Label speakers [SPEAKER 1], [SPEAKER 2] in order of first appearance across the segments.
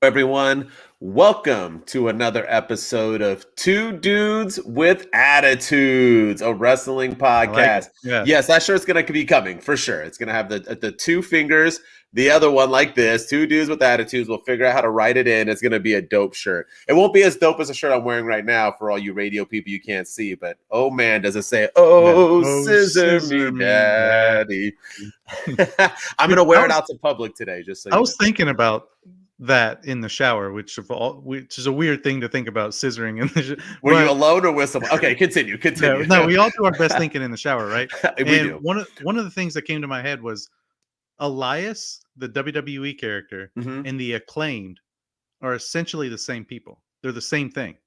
[SPEAKER 1] Everyone. Welcome to another episode of Two Dudes with Attitudes, a wrestling
[SPEAKER 2] I like
[SPEAKER 1] podcast.
[SPEAKER 2] it. Yeah.
[SPEAKER 1] Yes, that shirt's going to be coming for sure. It's going to have the two fingers, the other one like this. Two Dudes with Attitudes. We'll figure out how to write it in. It's going to be a dope shirt. It won't be as dope as the shirt I'm wearing right now for all you radio people you can't see, but oh man, does it say, "Oh, scissor me, daddy." I'm going to wear it out to public today, just so you
[SPEAKER 2] I
[SPEAKER 1] know.
[SPEAKER 2] was thinking about that in the shower, which is a weird thing to think about, scissoring in the shower.
[SPEAKER 1] Were you alone or with someone? Okay, continue.
[SPEAKER 2] No, we all do our best thinking in the shower, right?
[SPEAKER 1] We do.
[SPEAKER 2] One of the things that came to my head was Elias, the WWE character, and the Acclaimed are essentially the same people. They're the same thing.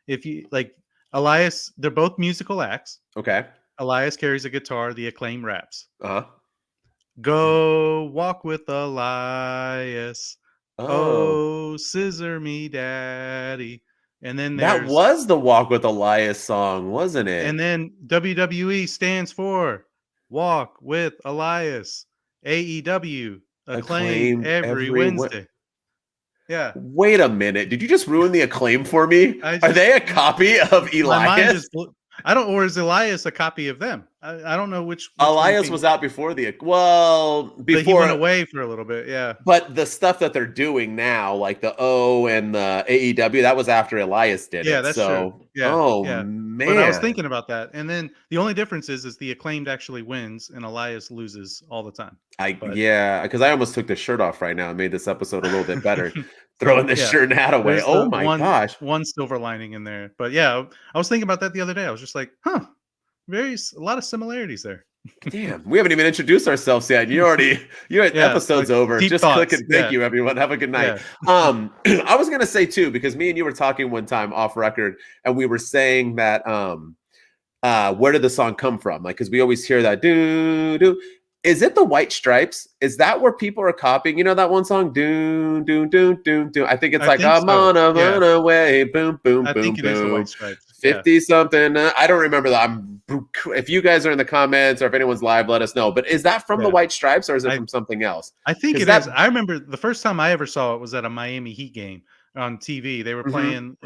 [SPEAKER 2] If you like Elias, they're both musical acts.
[SPEAKER 1] Okay.
[SPEAKER 2] Elias carries a guitar, the Acclaimed raps.
[SPEAKER 1] Uh-huh.
[SPEAKER 2] Go walk with Elias. Oh, scissor me, daddy. And then
[SPEAKER 1] that was the Walk with Elias song, wasn't it?
[SPEAKER 2] And then WWE stands for Walk with Elias. AEW, Acclaim every Wednesday. Yeah.
[SPEAKER 1] Wait a minute. Did you just ruin the Acclaim for me? Are they a copy of Elias?
[SPEAKER 2] Or is Elias a copy of them? I don't know which
[SPEAKER 1] Elias was out before before
[SPEAKER 2] he went away for a little bit, yeah.
[SPEAKER 1] But the stuff that they're doing now, like the O and the AEW, that was after Elias did it.
[SPEAKER 2] Yeah, that's true. Yeah,
[SPEAKER 1] man.
[SPEAKER 2] But I was thinking about that, and then the only difference is the Acclaimed actually wins and Elias loses all the time.
[SPEAKER 1] Because I almost took the shirt off right now and made this episode a little bit better. Throwing this shirt and hat away. Oh my gosh.
[SPEAKER 2] One silver lining in there. But yeah, I was thinking about that the other day. I was just like, a lot of similarities there.
[SPEAKER 1] Damn, we haven't even introduced ourselves yet. Your episode's over.
[SPEAKER 2] Just
[SPEAKER 1] click and thank you, everyone. Have a good night. Yeah. I was gonna say too, because me and you were talking one time off record, and we were saying that where did the song come from? Like, because we always hear that do do. Is it the White Stripes? Is that where people are copying? You know that one song, do do do do do. I think it's I'm on a runaway, boom boom boom.
[SPEAKER 2] I think it is the White Stripes.
[SPEAKER 1] 50 something. I don't remember that. If you guys are in the comments or if anyone's live, let us know. But is that from the White Stripes or is it from something else?
[SPEAKER 2] I think it is. I remember the first time I ever saw it was at a Miami Heat game on TV. They were playing.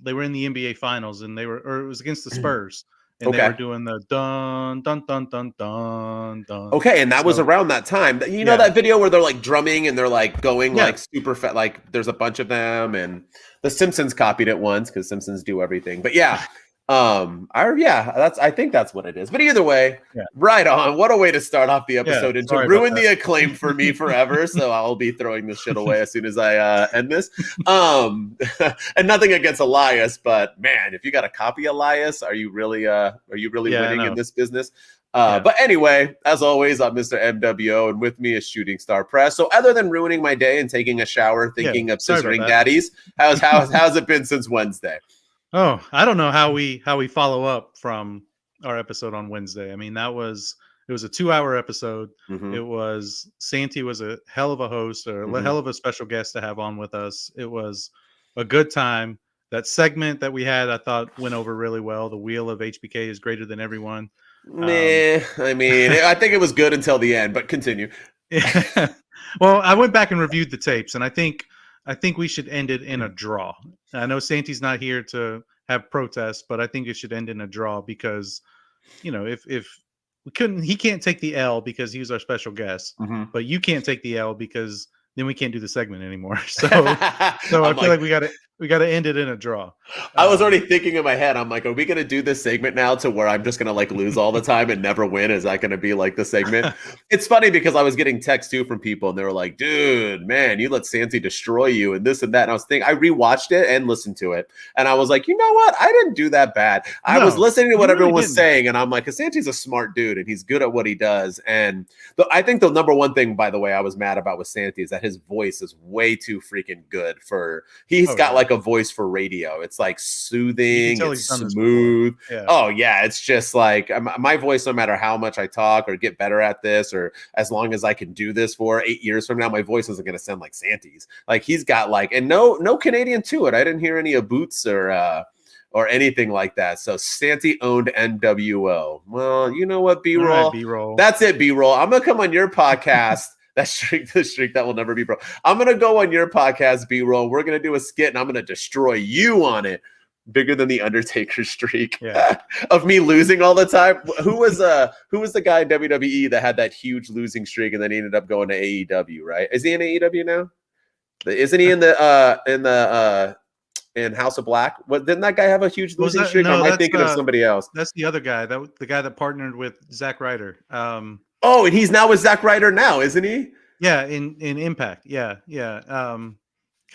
[SPEAKER 2] They were in the NBA Finals and it was against the Spurs. And they were doing the dun dun dun dun dun dun.
[SPEAKER 1] Okay, and that was around that time. You know that video where they're like drumming and they're like going like super fat. Like there's a bunch of them, and the Simpsons copied it once because Simpsons do everything. But I think that's what it is. But either way, right on. What a way to start off the episode and to ruin the Acclaim for me forever. So I'll be throwing this shit away as soon as I end this. And nothing against Elias, but man, if you got to copy Elias, are you really winning in this business? But anyway, as always, I'm Mr. MWO, and with me is Shooting Star Press. So other than ruining my day and taking a shower thinking of scissoring daddies, how's it been since Wednesday?
[SPEAKER 2] Oh, I don't know how we follow up from our episode on Wednesday. I mean, it was a 2-hour episode. It was Santi was a hell of a host or a hell of a special guest to have on with us. It was a good time. That segment that we had, I thought went over really well. The wheel of HBK is greater than everyone.
[SPEAKER 1] I mean, I think it was good until the end, but continue.
[SPEAKER 2] Well, I went back and reviewed the tapes, and I think we should end it in a draw. I know Santi's not here to have protests, but I think it should end in a draw because, if we couldn't, he can't take the L because he was our special guest, but you can't take the L because then we can't do the segment anymore. So I feel like we got to end it in a draw.
[SPEAKER 1] I was already thinking in my head, I'm like, are we going to do this segment now to where I'm just going to like lose all the time and never win? Is that going to be like the segment? It's funny because I was getting texts too from people and they were like, dude, man, you let Santi destroy you and this and that. And I was thinking, I rewatched it and listened to it. And I was like, you know what? I didn't do that bad. I was listening to what everyone was saying. And I'm like, Santi's a smart dude and he's good at what he does. And I think the number one thing, by the way, I was mad about with Santi is that his voice is way too freaking good he's got like a voice for radio. It's like soothing, it's smooth. Oh yeah, it's just like my voice, no matter how much I talk or get better at this, or as long as I can do this for 8 years from now, my voice isn't going to sound like Santi's. Like he's got like, and no Canadian to it. I didn't hear any boots or anything like that. So Santi owned NWO. Well, you know what, B-roll?
[SPEAKER 2] Right, B-roll.
[SPEAKER 1] That's it, B-roll. I'm gonna come on your podcast That streak, the streak that will never be broken. I'm gonna go on your podcast, B-roll. We're gonna do a skit, and I'm gonna destroy you on it. Bigger than the Undertaker streak of me losing all the time. Who was the guy in WWE that had that huge losing streak, and then he ended up going to AEW? Right? Is he in AEW now? Isn't he in House of Black? What, didn't that guy have a huge losing streak? No, or am I thinking of somebody else?
[SPEAKER 2] That's the other guy. The guy that partnered with Zack Ryder.
[SPEAKER 1] Oh, and he's now with Zack Ryder now, isn't he?
[SPEAKER 2] Yeah, in Impact. Yeah. God,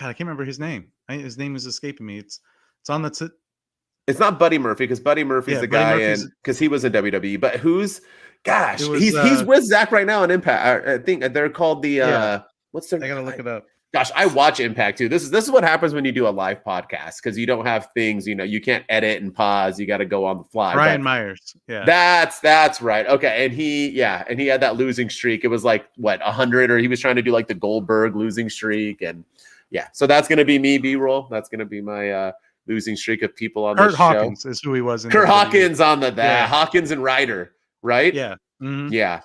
[SPEAKER 2] I can't remember his name. His name is escaping me. It's on the.
[SPEAKER 1] It's not Buddy Murphy, because Buddy Murphy's the guy because he was in WWE. But who's? Gosh, he's with Zack right now in Impact. I think they're called the. What's their?
[SPEAKER 2] I gotta look it up.
[SPEAKER 1] Gosh, I watch Impact too. This is what happens when you do a live podcast, because you don't have things, you can't edit and pause. You got to go on the fly.
[SPEAKER 2] Brian Myers. Yeah.
[SPEAKER 1] That's right. Okay. And he had that losing streak. It was like 100, or he was trying to do like the Goldberg losing streak. And so that's going to be me, B-roll. That's going to be my losing streak of people on
[SPEAKER 2] Kurt
[SPEAKER 1] this
[SPEAKER 2] Hawkins
[SPEAKER 1] show.
[SPEAKER 2] Is who he was.
[SPEAKER 1] Kurt Hawkins on Hawkins and Ryder, right?
[SPEAKER 2] Yeah. Mm-hmm.
[SPEAKER 1] Yeah.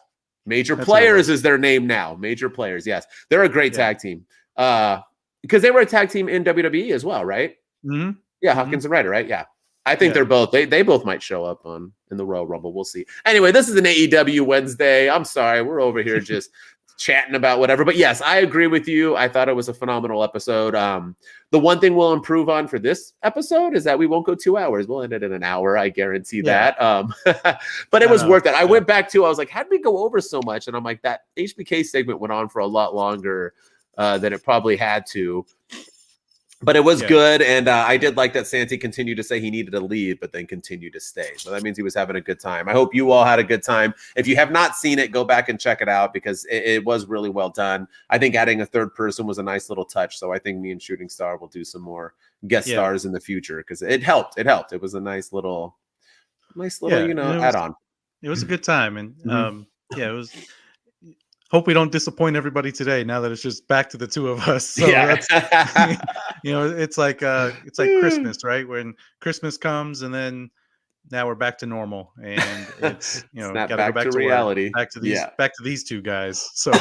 [SPEAKER 1] Major Players is their name now. Major Players. Yes. They're a great tag team. Because they were a tag team in WWE as well, right?
[SPEAKER 2] Mm-hmm.
[SPEAKER 1] Yeah, Hawkins and Ryder, right? Yeah. I think they're both, they both might show up in the Royal Rumble. We'll see. Anyway, this is an AEW Wednesday. I'm sorry. We're over here just chatting about whatever. But yes, I agree with you. I thought it was a phenomenal episode. The one thing we'll improve on for this episode is that we won't go 2 hours. We'll end it in an hour. I guarantee that. But it was worth it. I went back I was like, how did we go over so much? And I'm like, that HBK segment went on for a lot longer than it probably had to. But it was good, and I did like that Santi continued to say he needed to leave, but then continued to stay. So that means he was having a good time. I hope you all had a good time. If you have not seen it, go back and check it out, because it was really well done. I think adding a third person was a nice little touch. So I think me and Shooting Star will do some more guest stars in the future, because it helped. It was a nice little add-on.
[SPEAKER 2] It was a good time, and it was. Hope we don't disappoint everybody today, now that it's just back to the two of us. So that's, it's like Christmas, right? When Christmas comes, and then now we're back to normal, and it's got to go back to reality, back to these two guys. So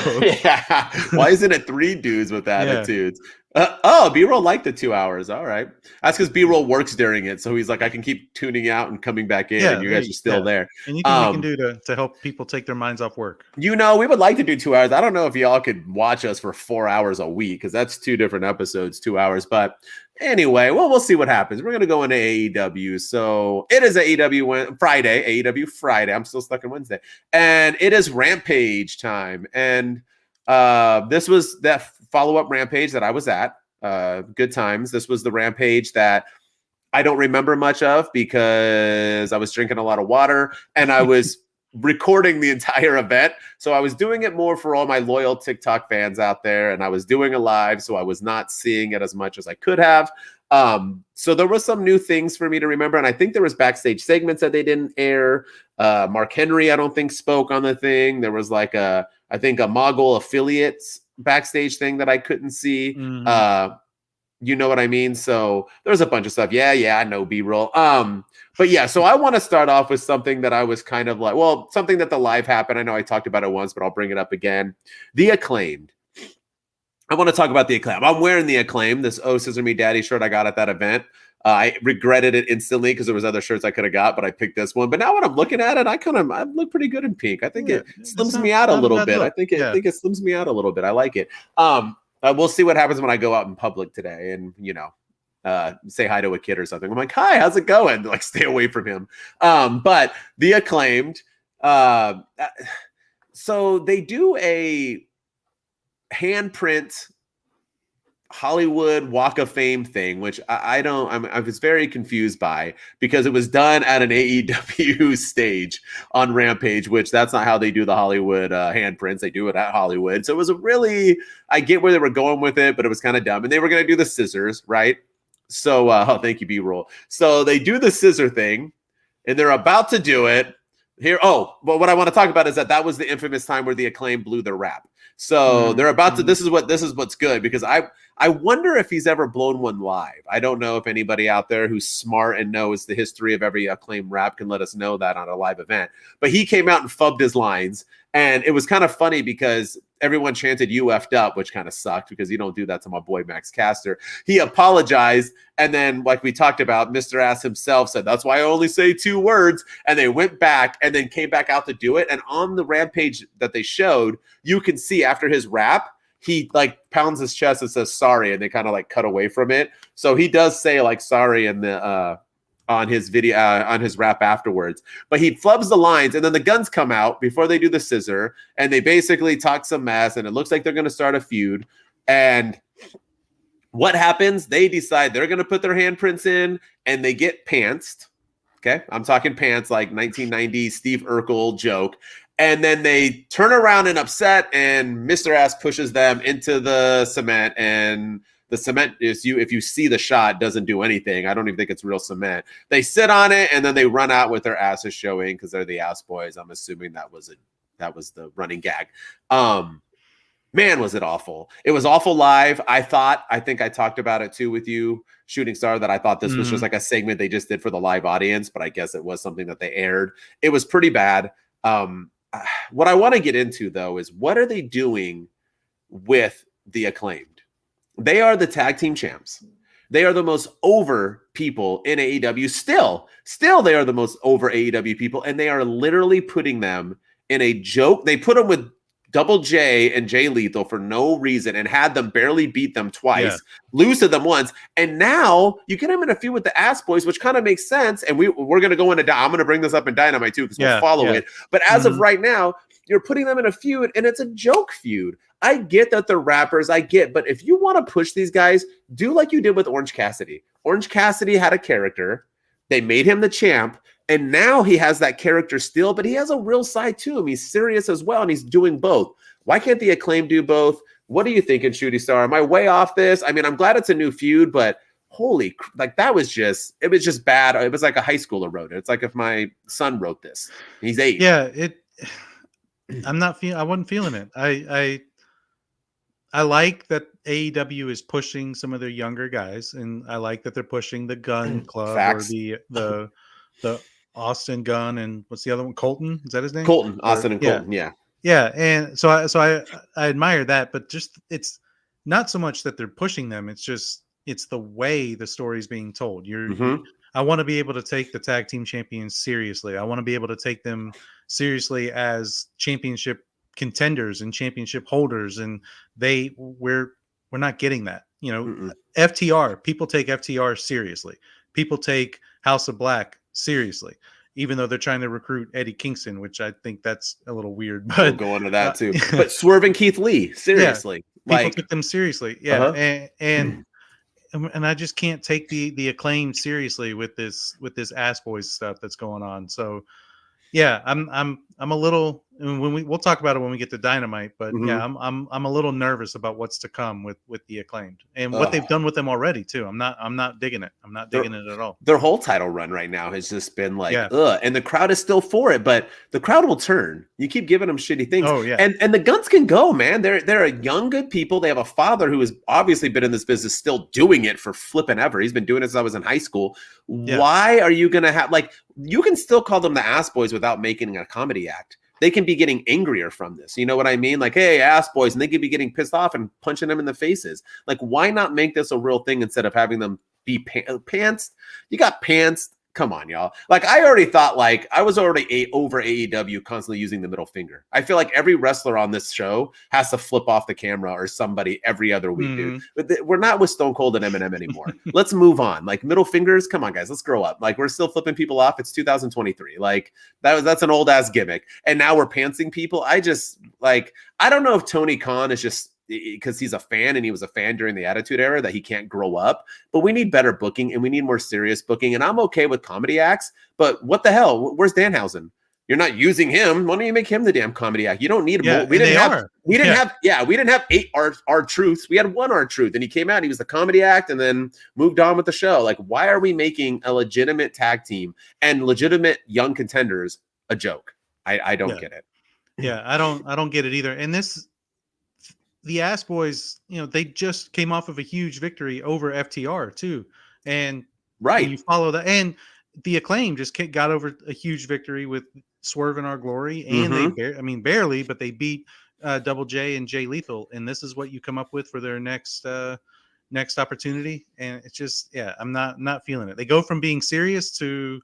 [SPEAKER 1] why isn't it three dudes with attitudes? B-roll liked the 2 hours. All right, that's because B-roll works during it, so he's like, I can keep tuning out and coming back in, and you guys are still there.
[SPEAKER 2] Anything we can do to help people take their minds off work?
[SPEAKER 1] We would like to do 2 hours. I don't know if y'all could watch us for 4 hours a week, because that's 2 different episodes, 2 hours. But anyway, we'll see what happens. We're gonna go into AEW. So it is AEW Friday. I'm still stuck in Wednesday, and it is Rampage time. And this was that follow-up Rampage that I was at. Good times. This was the Rampage that I don't remember much of, because I was drinking a lot of water and I was recording the entire event. So I was doing it more for all my loyal TikTok fans out there, and I was doing a live, so I was not seeing it as much as I could have. So there was some new things for me to remember, and I think there was backstage segments that they didn't air. Mark Henry, I don't think, spoke on the thing. There was like a Mogul affiliates backstage thing that I couldn't see. You know what I mean? So there's a bunch of stuff. Yeah, I know, B-roll. But yeah, so I want to start off with something that I was kind of like, something that the live happened. I know I talked about it once, but I'll bring it up again. The Acclaimed. I want to talk about the Acclaim. I'm wearing the Acclaim, this Oh Scissor Me Daddy shirt I got at that event. I regretted it instantly, because there was other shirts I could have got, but I picked this one. But now when I'm looking at it, I look pretty good in pink. I think it slims me out a little bit. I think it slims me out a little bit. I like it. We'll see what happens when I go out in public today, and say hi to a kid or something. I'm like, hi, how's it going? Like, stay away from him. But the Acclaimed. So they do a handprint Hollywood Walk of Fame thing, which I was very confused by, because it was done at an AEW stage on Rampage, which that's not how they do the Hollywood handprints. They do it at Hollywood. So it was I get where they were going with it, but it was kind of dumb. And they were going to do the scissors, right? So, thank you, B-roll. So they do the scissor thing, and they're about to do it here. But what I want to talk about is that was the infamous time where the Acclaim blew their rap. So they're about to. This is what's good, because I wonder if he's ever blown one live. I don't know if anybody out there who's smart and knows the history of every Acclaim rap can let us know that on a live event. But he came out and fubbed his lines. And it was kind of funny because everyone chanted "you effed up," which kind of sucked because you don't do that to my boy Max Caster. He apologized, and then, like we talked about, Mr. Ass himself said, "That's why I only say 2 words." And they went back and then came back out to do it. And on the Rampage that they showed, you can see after his rap, he like pounds his chest and says sorry, and they kind of like cut away from it. So he does say like sorry in the on his video on his rap afterwards, but he flubs the lines, and then the Guns come out before they do the scissor, and they basically talk some mess, and it looks like they're going to start a feud. And what happens? They decide they're going to put their handprints in, and they get pantsed. Okay, I'm talking pants like 1990 Steve Urkel joke. And then they turn around and upset, and Mr. Ass pushes them into the cement, and the cement is if you see the shot, doesn't do anything. I don't even think it's real cement. They sit on it, and then they run out with their asses showing because they're the ass boys. I'm assuming that was the running gag. Man, was it awful. It was awful live. I think I talked about it too with you, Shooting Star, that I thought this was just like a segment they just did for the live audience, but I guess it was something that they aired. It was pretty bad. What I want to get into, though, is what are they doing with the Acclaimed? They are the tag team champs. They are the most over people in AEW. Still, they are the most over AEW people, and they are literally putting them in a joke. They put them with Double J and Jay Lethal for no reason and had them barely beat them twice, lose to them once, and now you get them in a feud with the Ass Boys, which kind of makes sense. And we're going to go into I'm going to bring this up in Dynamite too because we'll follow it. But as of right now, you're putting them in a feud, and it's a joke feud. I get that they're rappers, but if you want to push these guys, do like you did with Orange Cassidy. Orange Cassidy had a character. They made him the champ. And now he has that character still, but he has a real side to him. He's serious as well, and he's doing both. Why can't the Acclaim do both? What are you thinking, Shooty Star? Am I way off this? I mean, I'm glad it's a new feud, but it was just bad. It was like a high schooler wrote it. It's like if my son wrote this. He's 8.
[SPEAKER 2] Yeah, I wasn't feeling it. I like that AEW is pushing some of their younger guys, and I like that they're pushing the Gun Club
[SPEAKER 1] Facts.
[SPEAKER 2] or the Austin Gunn, and what's the other one? Colton, is that his name?
[SPEAKER 1] Colton, Austin and Colton,
[SPEAKER 2] yeah. And so I admire that, but just it's not so much that they're pushing them. It's the way the story is being told. I want to be able to take the tag team champions seriously. I want to be able to take them seriously as championship contenders and championship holders, and we're not getting that. FTR, people take FTR seriously. People take House of Black seriously, even though they're trying to recruit Eddie Kingston, which I think that's a little weird. But
[SPEAKER 1] we'll go into that too. But Swerve and Keith Lee, seriously,
[SPEAKER 2] people took them seriously, and I just can't take the Acclaim seriously with this Ass Boys stuff that's going on. So yeah, I'm a little. We'll talk about it when we get to Dynamite, but I'm a little nervous about what's to come with the Acclaimed and what they've done with them already too. I'm not digging it. I'm not digging it at all.
[SPEAKER 1] Their whole title run right now has just been like, ugh, and the crowd is still for it, but the crowd will turn. You keep giving them shitty things.
[SPEAKER 2] Oh yeah,
[SPEAKER 1] and the Guns can go, man. They're a young, good people. They have a father who has obviously been in this business, still doing it for flipping ever. He's been doing it since I was in high school. Yeah. Why are you gonna have you can still call them the Ass Boys without making a comedy act. They can be getting angrier from this. You know what I mean? Like, hey, Ass Boys, and they could be getting pissed off and punching them in the faces. Like, why not make this a real thing instead of having them be pants? You got pants. Come on, y'all. Like, I already thought, I was already over AEW constantly using the middle finger. I feel like every wrestler on this show has to flip off the camera or somebody every other week, dude. But we're not with Stone Cold and Eminem anymore. Let's move on. Middle fingers, come on, guys. Let's grow up. We're still flipping people off. It's 2023. That's an old-ass gimmick. And now we're pantsing people. I don't know if Tony Khan is just because he's a fan and he was a fan during the Attitude Era that he can't grow up, but we need better booking and we need more serious booking. And I'm okay with comedy acts, but what the hell? Where's Danhausen? You're not using him. Why don't you make him the damn comedy act? You don't need him. We didn't have 8 R-Truths. We had 1 R-Truth, and he came out and he was the comedy act and then moved on with the show. Why are we making a legitimate tag team and legitimate young contenders a joke? I don't get it.
[SPEAKER 2] Yeah, I don't get it either. And the Ass Boys, they just came off of a huge victory over FTR too, and you
[SPEAKER 1] Right.
[SPEAKER 2] follow that, and the Acclaim just got over a huge victory with Swerve in Our Glory, and
[SPEAKER 1] Mm-hmm.
[SPEAKER 2] I mean barely, but they beat Double J and Jay Lethal, and this is what you come up with for their next opportunity, and it's just I'm not feeling it. They go from being serious to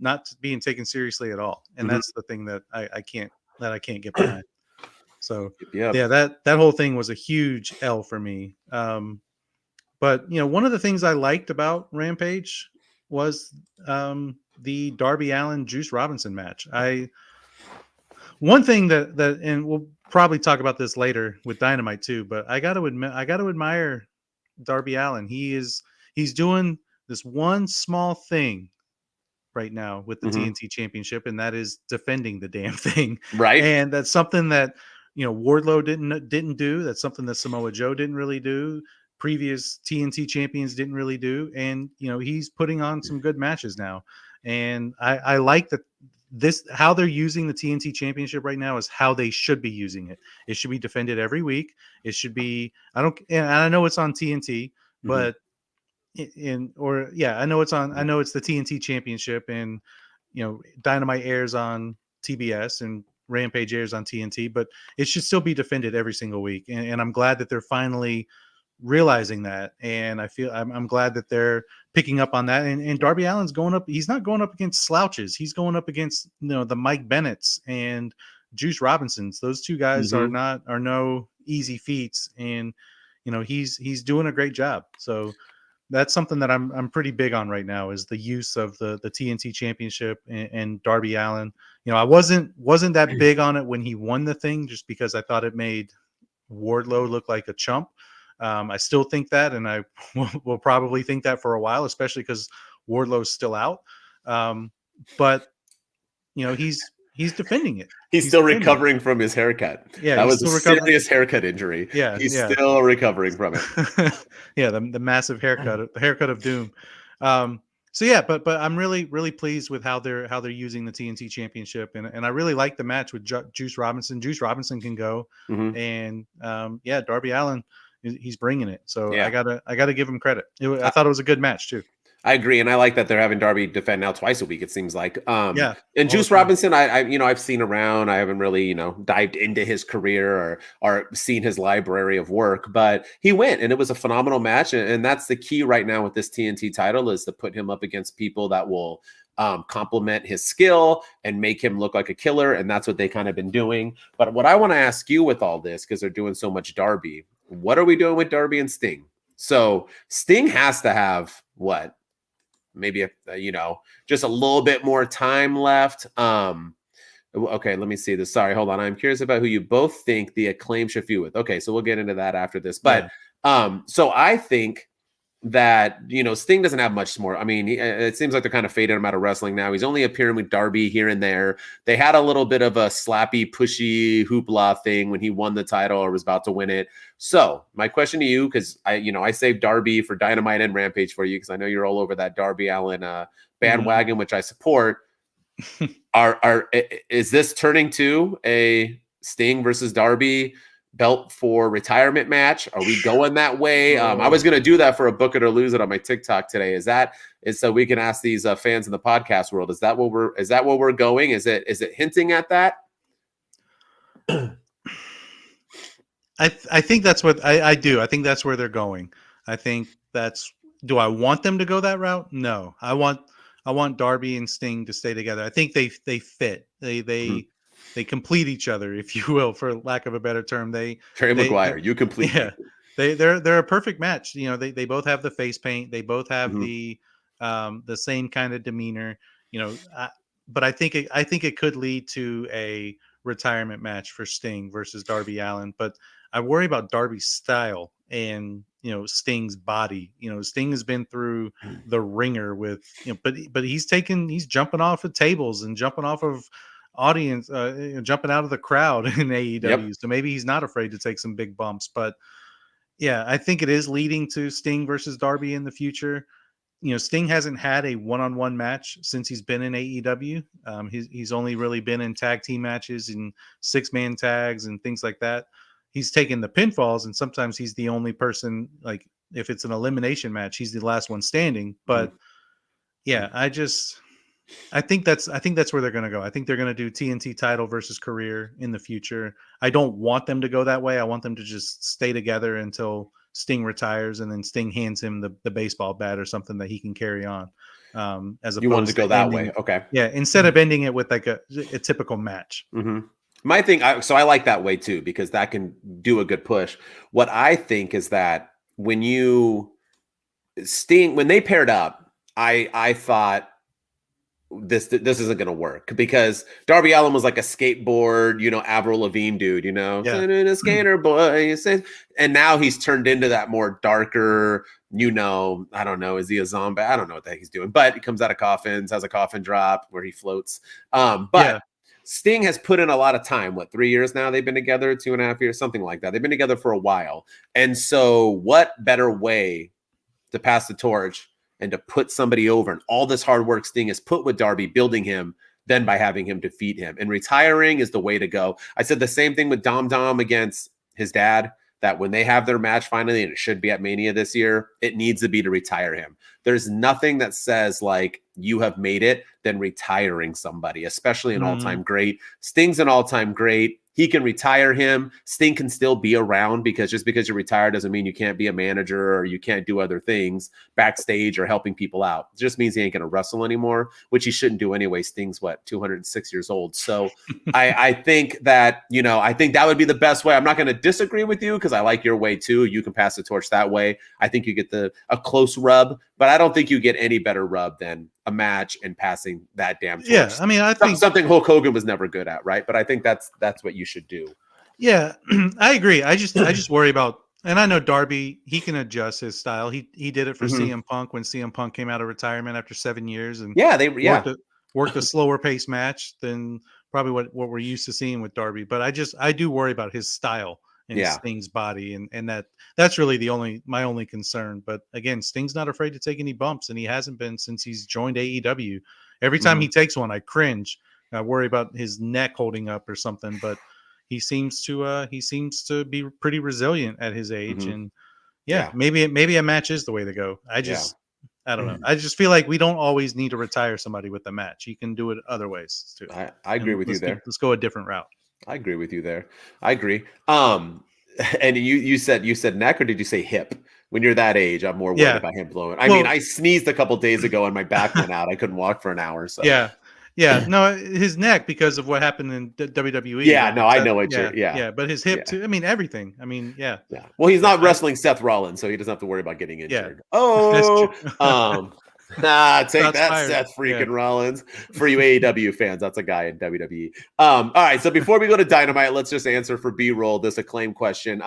[SPEAKER 2] not being taken seriously at all, and
[SPEAKER 1] Mm-hmm.
[SPEAKER 2] that's the thing that I can't get behind. So
[SPEAKER 1] Yep.
[SPEAKER 2] yeah, that whole thing was a huge L for me. But one of the things I liked about Rampage was the Darby Allin Juice Robinson match. One thing that and we'll probably talk about this later with Dynamite too, but I got to admit I got to admire Darby Allin. He's doing this one small thing right now with the
[SPEAKER 1] Mm-hmm.
[SPEAKER 2] TNT Championship, and that is defending the damn thing.
[SPEAKER 1] Right.
[SPEAKER 2] And that's something that Wardlow didn't do. That's something that Samoa Joe didn't really do. Previous TNT champions didn't really do, and he's putting on some good matches now. And I like that this how they're using the TNT Championship right now is how they should be using it. It should be defended every week. It should be and I know it's on TNT,
[SPEAKER 1] Mm-hmm.
[SPEAKER 2] but I know it's on. I know it's the TNT Championship, and Dynamite airs on TBS and Rampage airs on TNT, but it should still be defended every single week. And I'm glad that they're finally realizing that, and I'm glad that they're picking up on that. And Darby Allin's going up. He's not going up against slouches. He's going up against the Mike Bennett's and Juice Robinsons. Those two guys
[SPEAKER 1] Mm-hmm.
[SPEAKER 2] are no easy feats, and he's doing a great job. So that's something that I'm pretty big on right now is the use of the TNT Championship and Darby Allin. I wasn't that big on it when he won the thing, just because I thought it made Wardlow look like a chump. I still think that, and I will probably think that for a while, especially because Wardlow's still out. But he's defending it.
[SPEAKER 1] He's
[SPEAKER 2] He's
[SPEAKER 1] still
[SPEAKER 2] defending it.
[SPEAKER 1] recovering from his haircut.
[SPEAKER 2] Yeah,
[SPEAKER 1] That
[SPEAKER 2] he's
[SPEAKER 1] was a
[SPEAKER 2] still recovering.
[SPEAKER 1] serious haircut injury.
[SPEAKER 2] Yeah,
[SPEAKER 1] He's
[SPEAKER 2] yeah.
[SPEAKER 1] still recovering from it.
[SPEAKER 2] Yeah, the massive haircut, the haircut of doom. So yeah, but I'm really pleased with how they're using the TNT Championship, and I really like the match with Juice Robinson. Juice Robinson can go,
[SPEAKER 1] Mm-hmm.
[SPEAKER 2] and Darby Allin, he's bringing it. So
[SPEAKER 1] Yeah.
[SPEAKER 2] I gotta give him credit. I thought it was a good match too.
[SPEAKER 1] I agree, and I like that they're having Darby defend now twice a week. It seems like,
[SPEAKER 2] Yeah,
[SPEAKER 1] and
[SPEAKER 2] all the
[SPEAKER 1] Juice
[SPEAKER 2] time.
[SPEAKER 1] Robinson, I've seen around. I haven't really, dived into his career or seen his library of work, but he went, and it was a phenomenal match. And that's the key right now with this TNT title is to put him up against people that will complement his skill and make him look like a killer, and that's what they kind of been doing. But what I want to ask you with all this, because they're doing so much Darby, what are we doing with Darby and Sting? So Sting has to have what? Maybe just a little bit more time left. Okay, let me see this. Sorry, hold on. I'm curious about who you both think the Acclaim should feud with. Okay, so we'll get into that after this. But so I think that Sting doesn't have much more. I mean, it seems like they're kind of fading him out of wrestling now. He's only appearing with Darby here and there. They had a little bit of a slappy, pushy hoopla thing when he won the title or was about to win it. So my question to you, because I saved Darby for Dynamite and Rampage for you, because I know you're all over that Darby Allin bandwagon, which I support. Is this turning to a Sting versus Darby belt for retirement match? Are we going that way? I was going to do that for a book it or lose it on my TikTok today. Is so we can ask these fans in the podcast world? Is that what we're going? Is it hinting at that?
[SPEAKER 2] I think that's what I do. I think that's where they're going. I think that's. Do I want them to go that route? No. I want Darby and Sting to stay together. I think they fit. They complete each other, if you will, for lack of a better term.
[SPEAKER 1] Terry McGuire, you complete.
[SPEAKER 2] Yeah, they're a perfect match. They both have the face paint. They both have the same kind of demeanor. But I think it could lead to a retirement match for Sting versus Darby Allin. But I worry about Darby's style and Sting's body. Sting has been through the ringer with but he's jumping off of tables and jumping off of audience, jumping out of the crowd in AEW.
[SPEAKER 1] Yep.
[SPEAKER 2] So maybe he's not afraid to take some big bumps. But yeah, I think it is leading to Sting versus Darby in the future. Sting hasn't had a one-on-one match since he's been in AEW. He's only really been in tag team matches and 6-man tags and things like that. he's taking the pinfalls, and sometimes he's the only person. Like if it's an elimination match, he's the last one standing. But yeah, I think that's where they're going to go. I think they're going to do TNT title versus career in the future. I don't want them to go that way. I want them to just stay together until Sting retires, and then Sting hands him the baseball bat or something that he can carry on. As
[SPEAKER 1] You wanted to
[SPEAKER 2] opposed
[SPEAKER 1] go that
[SPEAKER 2] ending,
[SPEAKER 1] way. Okay.
[SPEAKER 2] yeah, instead of ending it with like a typical match.
[SPEAKER 1] Mm-hmm. My thing, so I like that way too, because that can do a good push. What I think is that when they paired up, I thought this isn't going to work because Darby Allin was like a skateboard, Avril Lavigne dude,
[SPEAKER 2] Yeah.
[SPEAKER 1] a skater boy, and now he's turned into that more darker, I don't know, is he a zombie? I don't know what the heck he's doing, but he comes out of coffins, has a coffin drop where he floats. But
[SPEAKER 2] Yeah.
[SPEAKER 1] Sting has put in a lot of time. What, 3 years now? They've been together, 2.5 years, something like that. They've been together for a while. And so what better way to pass the torch and to put somebody over, and all this hard work Sting has put with Darby, building him, than by having him defeat him. And retiring is the way to go. I said the same thing with Dom against his dad, that when they have their match finally, and it should be at Mania this year, it needs to be to retire him. There's nothing that says like you have made it than retiring somebody, especially an all-time great. Sting's an all-time great. He can retire him. Sting can still be around, because just because you're retired doesn't mean you can't be a manager or you can't do other things backstage or helping people out. It just means he ain't going to wrestle anymore, which he shouldn't do anyway. Sting's 206 years old. So I think that, I think that would be the best way. I'm not going to disagree with you because I like your way too. You can pass the torch that way. I think you get a close rub, but I don't think you get any better rub than a match and passing that damn torch.
[SPEAKER 2] Yeah, I mean, I think
[SPEAKER 1] something Hulk Hogan was never good at, right? But I think that's what you should do.
[SPEAKER 2] Yeah, I agree. I just worry about, and I know Darby, he can adjust his style. He did it for CM Punk when CM Punk came out of retirement after 7 years, and worked a slower pace match than probably what we're used to seeing with Darby. But I do worry about his style and Sting's body, and that's really my only concern. But again, Sting's not afraid to take any bumps, and he hasn't been since he's joined AEW. Every time he takes one, I cringe. I worry about his neck holding up or something, but he seems to be pretty resilient at his age, and maybe a match is the way to go. I don't know. I just feel like we don't always need to retire somebody with a match. You can do it other ways too.
[SPEAKER 1] I agree with you there.
[SPEAKER 2] Let's go a different route.
[SPEAKER 1] I agree with you there. I agree. And you said neck, or did you say hip? When you're that age, I'm more worried about him blowing. I mean, I sneezed a couple days ago and my back went out. I couldn't walk for an hour. So
[SPEAKER 2] yeah, no, his neck because of what happened in WWE.
[SPEAKER 1] Yeah, no, I know what you're.
[SPEAKER 2] But his hip too. I mean, everything. I mean, yeah.
[SPEAKER 1] Well, he's not wrestling Seth Rollins, so he doesn't have to worry about getting injured. Take that, Seth freaking Rollins. For you AEW fans, that's a guy in WWE. All right, so before we go to Dynamite, let's just answer for B-roll this Acclaim question.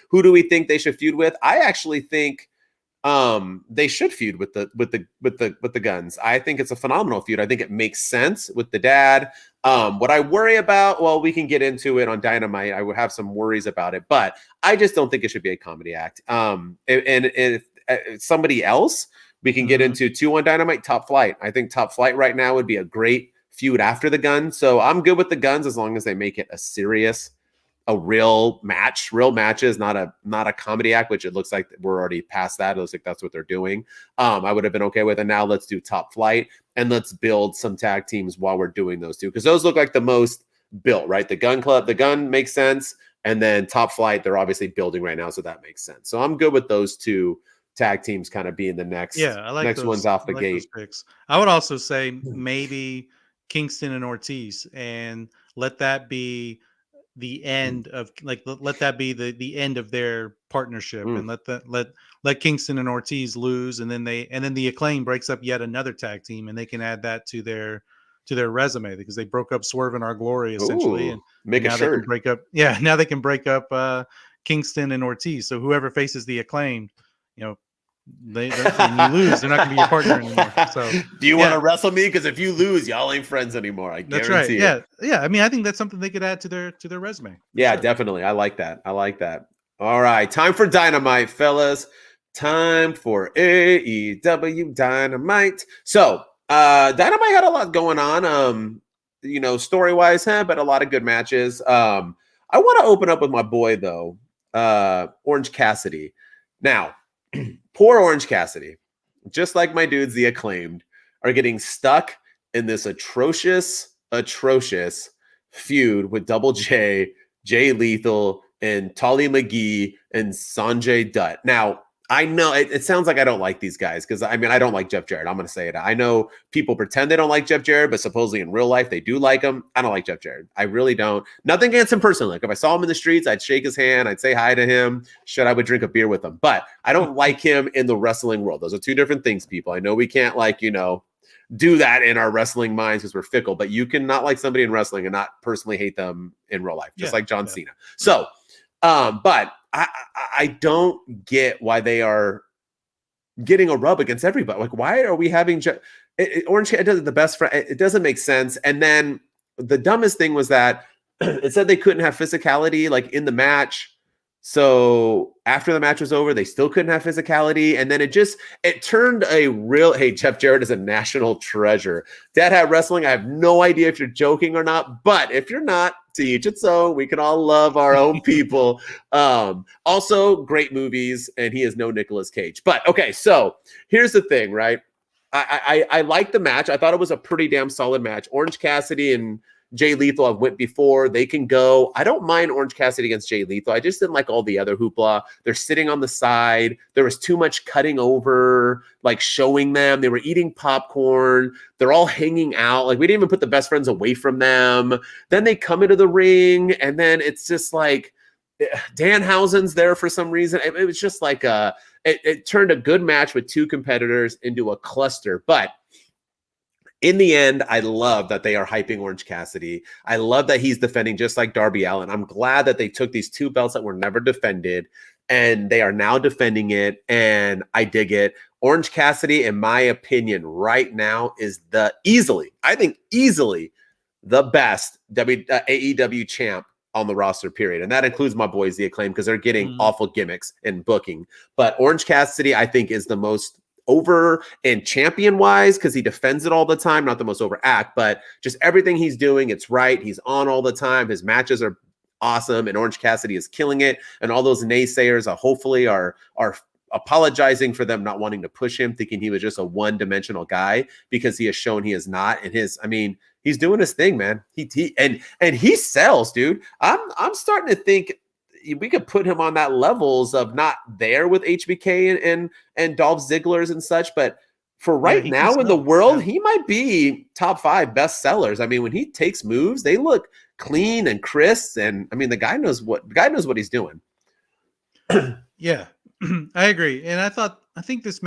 [SPEAKER 1] Who do we think they should feud with? I actually think they should feud with the Guns. I think it's a phenomenal feud. I think it makes sense with the dad. What I worry about, well, we can get into it on Dynamite. I would have some worries about it, but I just don't think it should be a comedy act. And if somebody else, we can get into 2 on Dynamite. Top Flight. I think Top Flight right now would be a great feud after the Guns. So I'm good with the Guns as long as they make it a real match. Real matches, not a comedy act, which it looks like we're already past that. It looks like that's what they're doing. I would have been okay with it. Now let's do Top Flight and let's build some tag teams while we're doing those two, because those look like the most built, right? The Gun Club, the Gun makes sense, and then Top Flight, they're obviously building right now, so that makes sense. So I'm good with those two tag teams kind of being the next ones off the gate.
[SPEAKER 2] I would also say maybe Kingston and Ortiz, and let that be the end of let that be the end of their partnership, and let Kingston and Ortiz lose, and then the Acclaim breaks up yet another tag team, and they can add that to their resume, because they broke up Swerve and Our Glory essentially. And
[SPEAKER 1] make a shirt.
[SPEAKER 2] Now they can break up Kingston and Ortiz. So whoever faces the Acclaimed, when you lose, they're not going to be your partner anymore. So,
[SPEAKER 1] do you want to wrestle me? Because if you lose, y'all ain't friends anymore. I guarantee it.
[SPEAKER 2] That's right. Yeah. I mean, I think that's something they could add to their resume.
[SPEAKER 1] Yeah, definitely. I like that. All right, time for Dynamite, fellas. Time for AEW Dynamite. So, Dynamite had a lot going on. Story wise, but a lot of good matches. I want to open up with my boy though, Orange Cassidy. Now, poor Orange Cassidy, just like my dudes, the Acclaimed, are getting stuck in this atrocious feud with Double J, Jay Lethal, and Tolly McGee and Sanjay Dutt. Now, I know it sounds like I don't like these guys because I mean I don't like Jeff Jarrett. I'm going to say it. I know people pretend they don't like Jeff Jarrett, but supposedly in real life they do like him. I don't like Jeff Jarrett. I really don't. Nothing against him personally. Like if I saw him in the streets, I'd shake his hand. I'd say hi to him. Shit, I would drink a beer with him. But I don't like him in the wrestling world. Those are two different things, people. I know we can't do that in our wrestling minds because we're fickle. But you can not like somebody in wrestling and not personally hate them in real life, just like John Cena. So, but I don't get why they are getting a rub against everybody. Like, why are we having Orange? It doesn't the best friend. It doesn't make sense. And then the dumbest thing was that it said they couldn't have physicality like in the match. So after the match was over, they still couldn't have physicality. And then it turned a real, hey, Jeff Jarrett is a national treasure. Dad Hat Wrestling, I have no idea if you're joking or not, but if you're not, to each its own. We can all love our own people. Also, great movies, and he is no Nicolas Cage. But okay, so here's the thing, right? I like the match. I thought it was a pretty damn solid match. Orange Cassidy and Jay Lethal have went before. They can go. I don't mind Orange Cassidy against Jay Lethal. I just didn't like all the other hoopla. They're sitting on the side. There was too much cutting over, like showing them. They were eating popcorn. They're all hanging out. Like we didn't even put the best friends away from them. Then they come into the ring, and then it's just like Danhausen's there for some reason. It was just like it turned a good match with two competitors into a cluster. But in the end, I love that they are hyping Orange Cassidy. I love that he's defending just like Darby Allin. I'm glad that they took these two belts that were never defended and they are now defending it. And I dig it. Orange Cassidy, in my opinion, right now is easily the best AEW champ on the roster, period. And that includes my boys, the Acclaim, because they're getting awful gimmicks and booking. But Orange Cassidy, I think, is the most over and champion wise because he defends it all the time, not the most over act, but just everything he's doing, it's right. He's on all the time. His matches are awesome, and Orange Cassidy is killing it. And all those naysayers hopefully are apologizing for them not wanting to push him, thinking he was just a one-dimensional guy, because he has shown he is not. And he's doing his thing, man. And he sells, dude. I'm starting to think we could put him on that levels of not there with HBK and Dolph Ziggler's and such, but for right now in the world, he might be top 5 best sellers. I mean, when he takes moves, they look clean and crisp, and I mean, the guy knows what he's doing.
[SPEAKER 2] Yeah, I agree. And I think this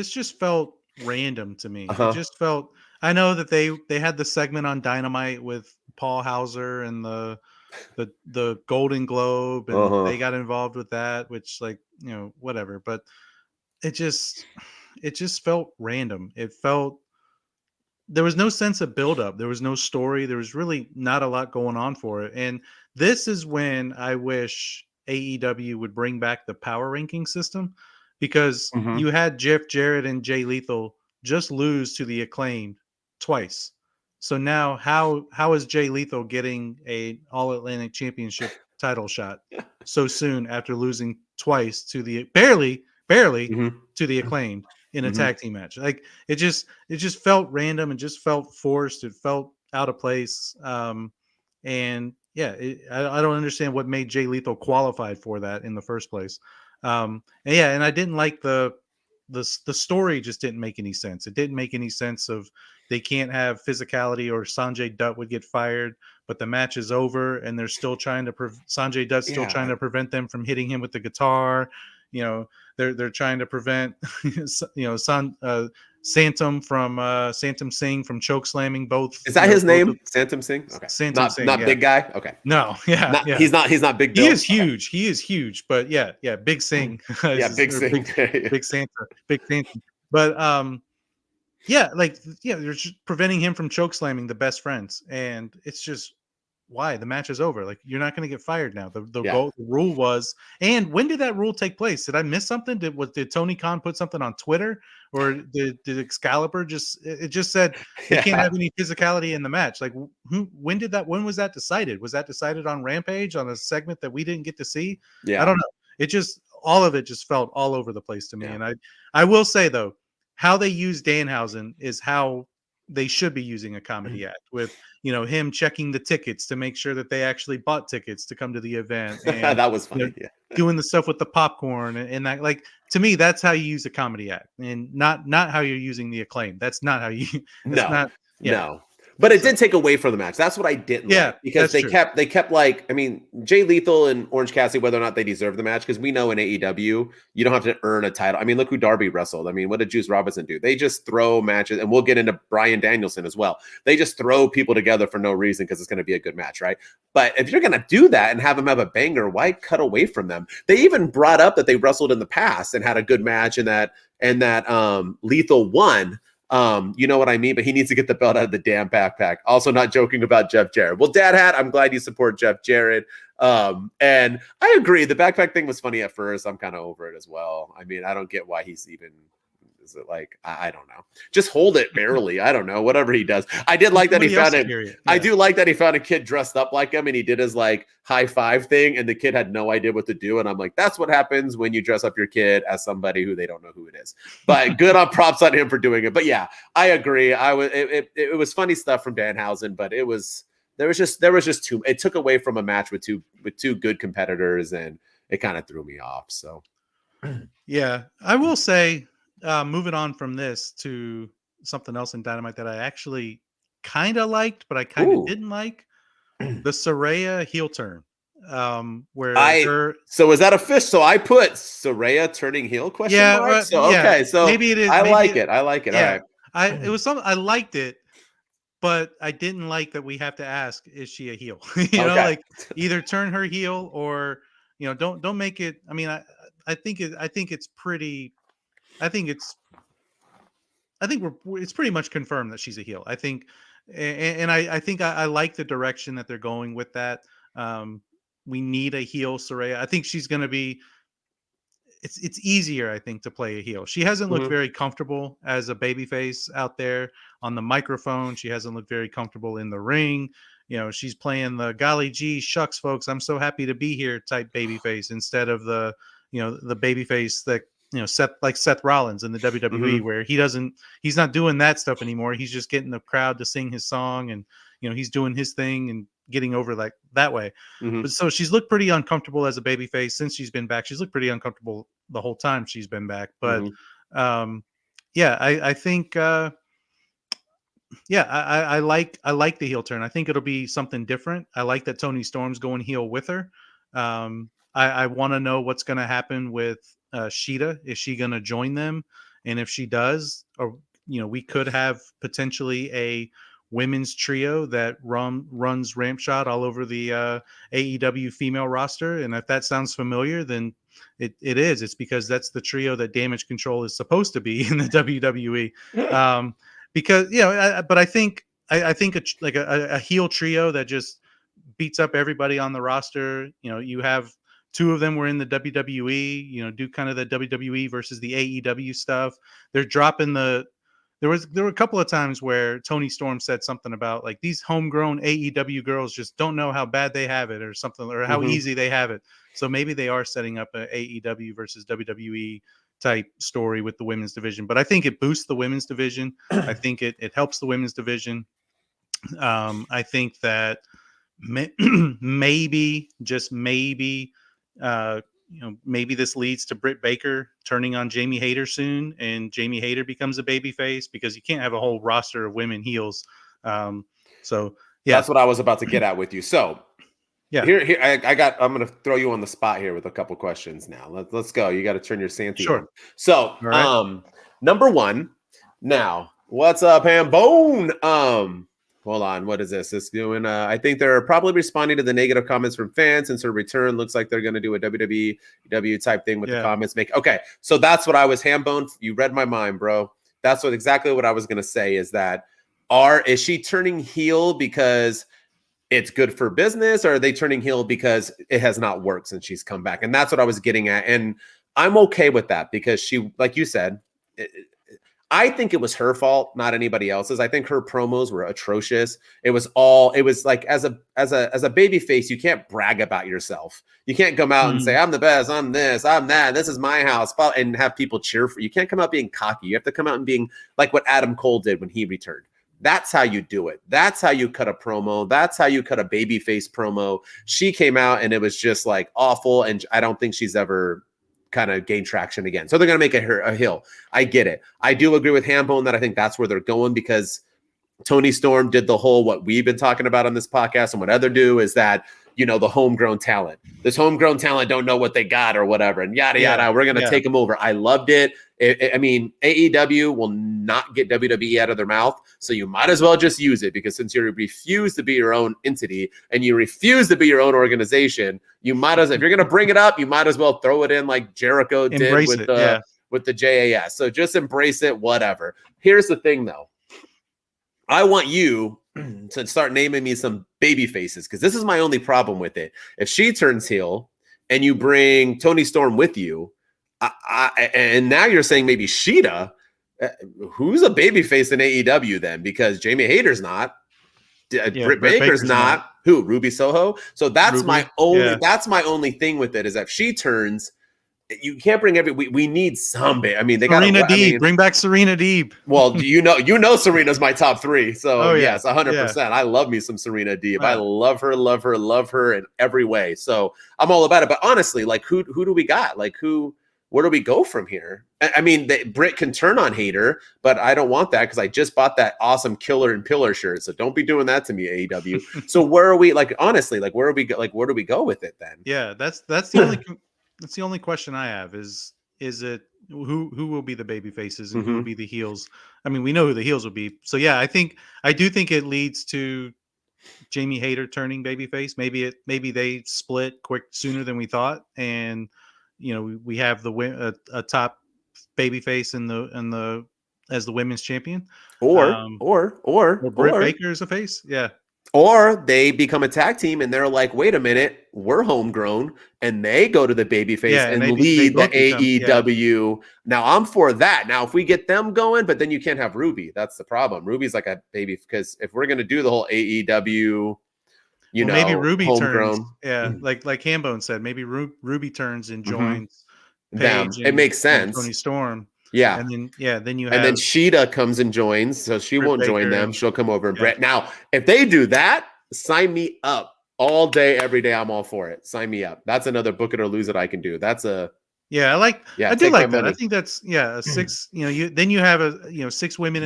[SPEAKER 2] just felt random to me. It just felt. I know that they had the segment on Dynamite with Paul Hauser and the Golden Globe, and they got involved with that, which, like, whatever. But it just felt random. It felt there was no sense of buildup. There was no story. There was really not a lot going on for it. And this is when I wish AEW would bring back the power ranking system, because you had Jeff Jarrett and Jay Lethal just lose to the Acclaimed twice. So now how is Jay Lethal getting a All Atlantic Championship title shot so soon after losing twice to the barely to the Acclaimed in a tag team match? Like it just felt random and just felt forced. It felt out of place. And yeah, I don't understand what made Jay Lethal qualified for that in the first place. And I didn't like the story. Just didn't make any sense. It didn't make any sense of they can't have physicality or Sanjay Dutt would get fired, but the match is over and they're still trying to Sanjay Dutt's still trying to prevent them from hitting him with the guitar. They're trying to prevent Santum from Santum Singh from choke slamming both.
[SPEAKER 1] Is that his name? Santum Singh? Okay.
[SPEAKER 2] Santum Singh,
[SPEAKER 1] not big guy? Okay.
[SPEAKER 2] No,
[SPEAKER 1] He's not big Bill.
[SPEAKER 2] He is huge, but Big Singh.
[SPEAKER 1] Big Singh.
[SPEAKER 2] Big Santa. But they're just preventing him from choke slamming the best friends, and it's just why? The match is over. Like, you're not going to get fired now. The
[SPEAKER 1] Yeah.
[SPEAKER 2] goal, the rule was, and when did that rule take place? Did I miss something? Did Tony Khan put something on Twitter, or did Excalibur it just said you can't have any physicality in the match? Like, when was that decided? Was that decided on Rampage on a segment that we didn't get to see?
[SPEAKER 1] Yeah.
[SPEAKER 2] I don't know. It just, all of it just felt all over the place to me.
[SPEAKER 1] Yeah.
[SPEAKER 2] And I will say though, how they use Danhausen is how they should be using a comedy act, with him checking the tickets to make sure that they actually bought tickets to come to the event, and
[SPEAKER 1] That was funny. Yeah.
[SPEAKER 2] doing the stuff with the popcorn and that. Like, to me, that's how you use a comedy act, and not how you're using the Acclaim. That's not how you. That's
[SPEAKER 1] No.
[SPEAKER 2] not. Yeah.
[SPEAKER 1] No. But it did take away from the match. That's what I didn't like, because they kept like, I mean, Jay Lethal and Orange Cassidy, whether or not they deserve the match, because we know in AEW you don't have to earn a title. I mean, look who Darby wrestled. I mean, what did Juice Robinson do? They just throw matches, and we'll get into Bryan Danielson as well. They just throw people together for no reason because it's going to be a good match, right? But if you're going to do that and have them have a banger, why cut away from them? They even brought up that they wrestled in the past and had a good match, and that Lethal won. You know what I mean? But he needs to get the belt out of the damn backpack. Also, not joking about Jeff Jarrett. Well, Dad Hat, I'm glad you support Jeff Jarrett. And I agree. The backpack thing was funny at first. I'm kind of over it as well. I mean, I don't get why he's even. Is it like, I don't know. Just hold it barely. I don't know. Whatever he does. I did like that he found it. Yeah. I do like that he found a kid dressed up like him, and he did his like high five thing, and the kid had no idea what to do. And I'm like, that's what happens when you dress up your kid as somebody who they don't know who it is. But good on props on him for doing it. But yeah, I agree. It was funny stuff from Danhausen, but there was just too. It took away from a match with two good competitors, and it kind of threw me off. So
[SPEAKER 2] yeah, I will say. Moving on from this to something else in Dynamite that I actually kind of liked, but I kind of didn't like, the Saraya heel turn.
[SPEAKER 1] So is that a fish? So I put Saraya turning heel question mark. So okay, so
[SPEAKER 2] maybe it is.
[SPEAKER 1] I like it.
[SPEAKER 2] Yeah,
[SPEAKER 1] all right.
[SPEAKER 2] It was something I liked it, but I didn't like that we have to ask, is she a heel? Like, either turn her heel, or don't make it. I mean, I think it's pretty. I think it's pretty much confirmed that she's a heel. I think, and I think I like the direction that they're going with that. We need a heel Saraya. I think she's going to be. It's easier, I think, to play a heel. She hasn't looked very comfortable as a babyface out there on the microphone. She hasn't looked very comfortable in the ring. She's playing the golly gee shucks, folks, I'm so happy to be here type babyface, instead of the babyface that. Seth Rollins in the WWE, where he's not doing that stuff anymore. He's just getting the crowd to sing his song, and he's doing his thing and getting over like that way. But so she's looked pretty uncomfortable as a babyface since she's been back. She's looked pretty uncomfortable the whole time she's been back. But I think I like the heel turn. I think it'll be something different. I like that Toni Storm's going heel with her. I want to know what's going to happen with Sheeta. Is she going to join them? And if she does, or we could have potentially a women's trio that runs ramp shot all over the AEW female roster. And if that sounds familiar, then it is. It's because that's the trio that Damage Control is supposed to be in the WWE. Because but I think a heel trio that just beats up everybody on the roster. You have. Two of them were in the WWE, do kind of the WWE versus the AEW stuff. They're dropping there were a couple of times where Toni Storm said something about like, these homegrown AEW girls just don't know how bad they have it, or something, or how easy they have it. So maybe they are setting up a AEW versus WWE type story with the women's division. But I think it boosts the women's division. I think it helps the women's division. I think that maybe, just maybe, maybe this leads to Britt Baker turning on Jamie Hayter soon, and Jamie Hayter becomes a babyface, because you can't have a whole roster of women heels. So yeah,
[SPEAKER 1] that's what I was about to get at with you. So yeah, here I'm going to throw you on the spot here with a couple questions now. Let's go. You got to turn your Santy on. So, number one, now, what's up, Hambone? Hold on. What is this? This doing? I think they're probably responding to the negative comments from fans since her return. Looks like they're going to do a WWE type thing with the comments. Okay. So that's what I was, Hambone. You read my mind, bro. That's exactly what I was going to say, is that is she turning heel because it's good for business, or are they turning heel because it has not worked since she's come back? And that's what I was getting at. And I'm okay with that because she, like you said, I think it was her fault, not anybody else's. I think her promos were atrocious. It was like as a baby face, you can't brag about yourself. You can't come out and say, I'm the best, I'm this, I'm that, this is my house, and have people cheer for you. You can't come out being cocky. You have to come out and being like what Adam Cole did when he returned. That's how you do it. That's how you cut a promo. That's how you cut a baby face promo. She came out and it was just like awful. And I don't think she's ever kind of gain traction again. So they're going to make her a heel. I get it. I do agree with Hambone that I think that's where they're going because Tony Storm did the whole, what we've been talking about on this podcast and what other do is that, the homegrown talent. This homegrown talent don't know what they got or whatever and yada, yada. We're going to take them over. I loved it. I mean, AEW will not get WWE out of their mouth. So you might as well just use it because since you refuse to be your own entity and you refuse to be your own organization, you might as, if you're going to bring it up, you might as well throw it in like Jericho did with the JAS. So just embrace it, whatever. Here's the thing though. I want you to start naming me some baby faces because this is my only problem with it. If she turns heel and you bring Tony Storm with you, and now you're saying maybe Sheeta, who's a baby face in AEW then? Because Jamie Hayter's not, Britt Baker's not. Who? Ruby Soho. So that's my only thing with it is that if she turns. You can't bring we need some. I mean, they got
[SPEAKER 2] Serena Deeb. Bring back Serena Deeb.
[SPEAKER 1] Well, Serena's my top 3. So yes, 100%. I love me some Serena Deeb. I love her in every way. So I'm all about it. But honestly, like who do we got? Like where do we go from here? I mean, Britt can turn on Hayter, but I don't want that because I just bought that awesome Killer and Pillar shirt. So don't be doing that to me, AEW. So where are we? Like honestly, like where do we go with it then?
[SPEAKER 2] Yeah, that's the only. That's the only question I have is it who will be the baby faces and who will be the heels? I mean, we know who the heels will be. So yeah, I do think it leads to Jamie Hayter turning babyface. Maybe they split sooner than we thought, and we have a top babyface in the as the women's champion,
[SPEAKER 1] or
[SPEAKER 2] Britt Baker is a face. Yeah.
[SPEAKER 1] Or they become a tag team and they're like, wait a minute, we're homegrown, and they go to the babyface and lead the AEW. Now I'm for that. Now, if we get them going, but then you can't have Ruby. That's the problem. Ruby's like a baby because if we're going to do the whole AEW,
[SPEAKER 2] maybe Ruby
[SPEAKER 1] homegrown.
[SPEAKER 2] Turns. Yeah, like Hambone said, maybe Ruby turns and joins
[SPEAKER 1] Paige. It makes sense.
[SPEAKER 2] Tony Storm.
[SPEAKER 1] Yeah.
[SPEAKER 2] And then you have,
[SPEAKER 1] and then Sheeta comes and joins, so she won't join them. She'll come over and Brett. Now, if they do that, sign me up all day, every day. I'm all for it. Sign me up. That's another book it or lose it I can do. That's a
[SPEAKER 2] I do like that. Money. I think that's a 6. Then you have 6 women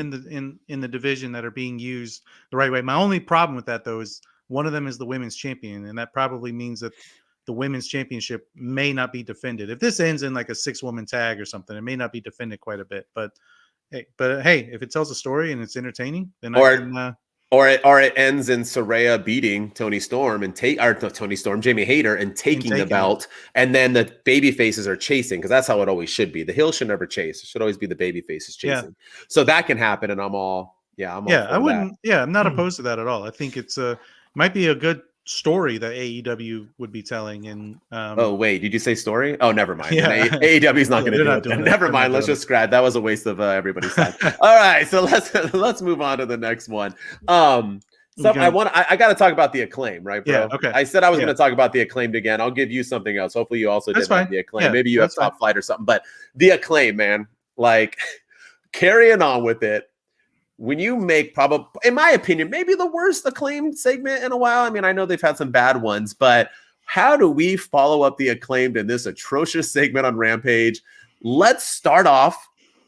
[SPEAKER 2] in the division that are being used the right way. My only problem with that though is one of them is the women's champion, and that probably means that the women's championship may not be defended. If this ends in like a 6-woman tag or something, it may not be defended quite a bit. But hey, if it tells a story and it's entertaining, then
[SPEAKER 1] or it ends in Saraya beating Tony Storm and Jamie Hayter and taking the belt, and then the baby faces are chasing because that's how it always should be. The heel should never chase; it should always be the baby faces chasing. So that can happen, and I'm all I'm
[SPEAKER 2] not opposed to that at all. I think it's might be a good story that AEW would be telling. And
[SPEAKER 1] oh wait, did you say story? Oh, never mind. AEW is not going to do it. Never mind. Let's just scratch. That was a waste of everybody's time. All right, so let's move on to the next one. I got to talk about the Acclaim, right, bro?
[SPEAKER 2] Yeah, okay.
[SPEAKER 1] I said I was going to talk about the Acclaimed again. I'll give you something else. Hopefully, you also did have the Acclaim. Maybe you have Top Flight or something. But the Acclaim, man, like carrying on with it. When you make probably, in my opinion, maybe the worst Acclaimed segment in a while. I mean, I know they've had some bad ones, but how do we follow up the Acclaimed in this atrocious segment on Rampage? Let's start off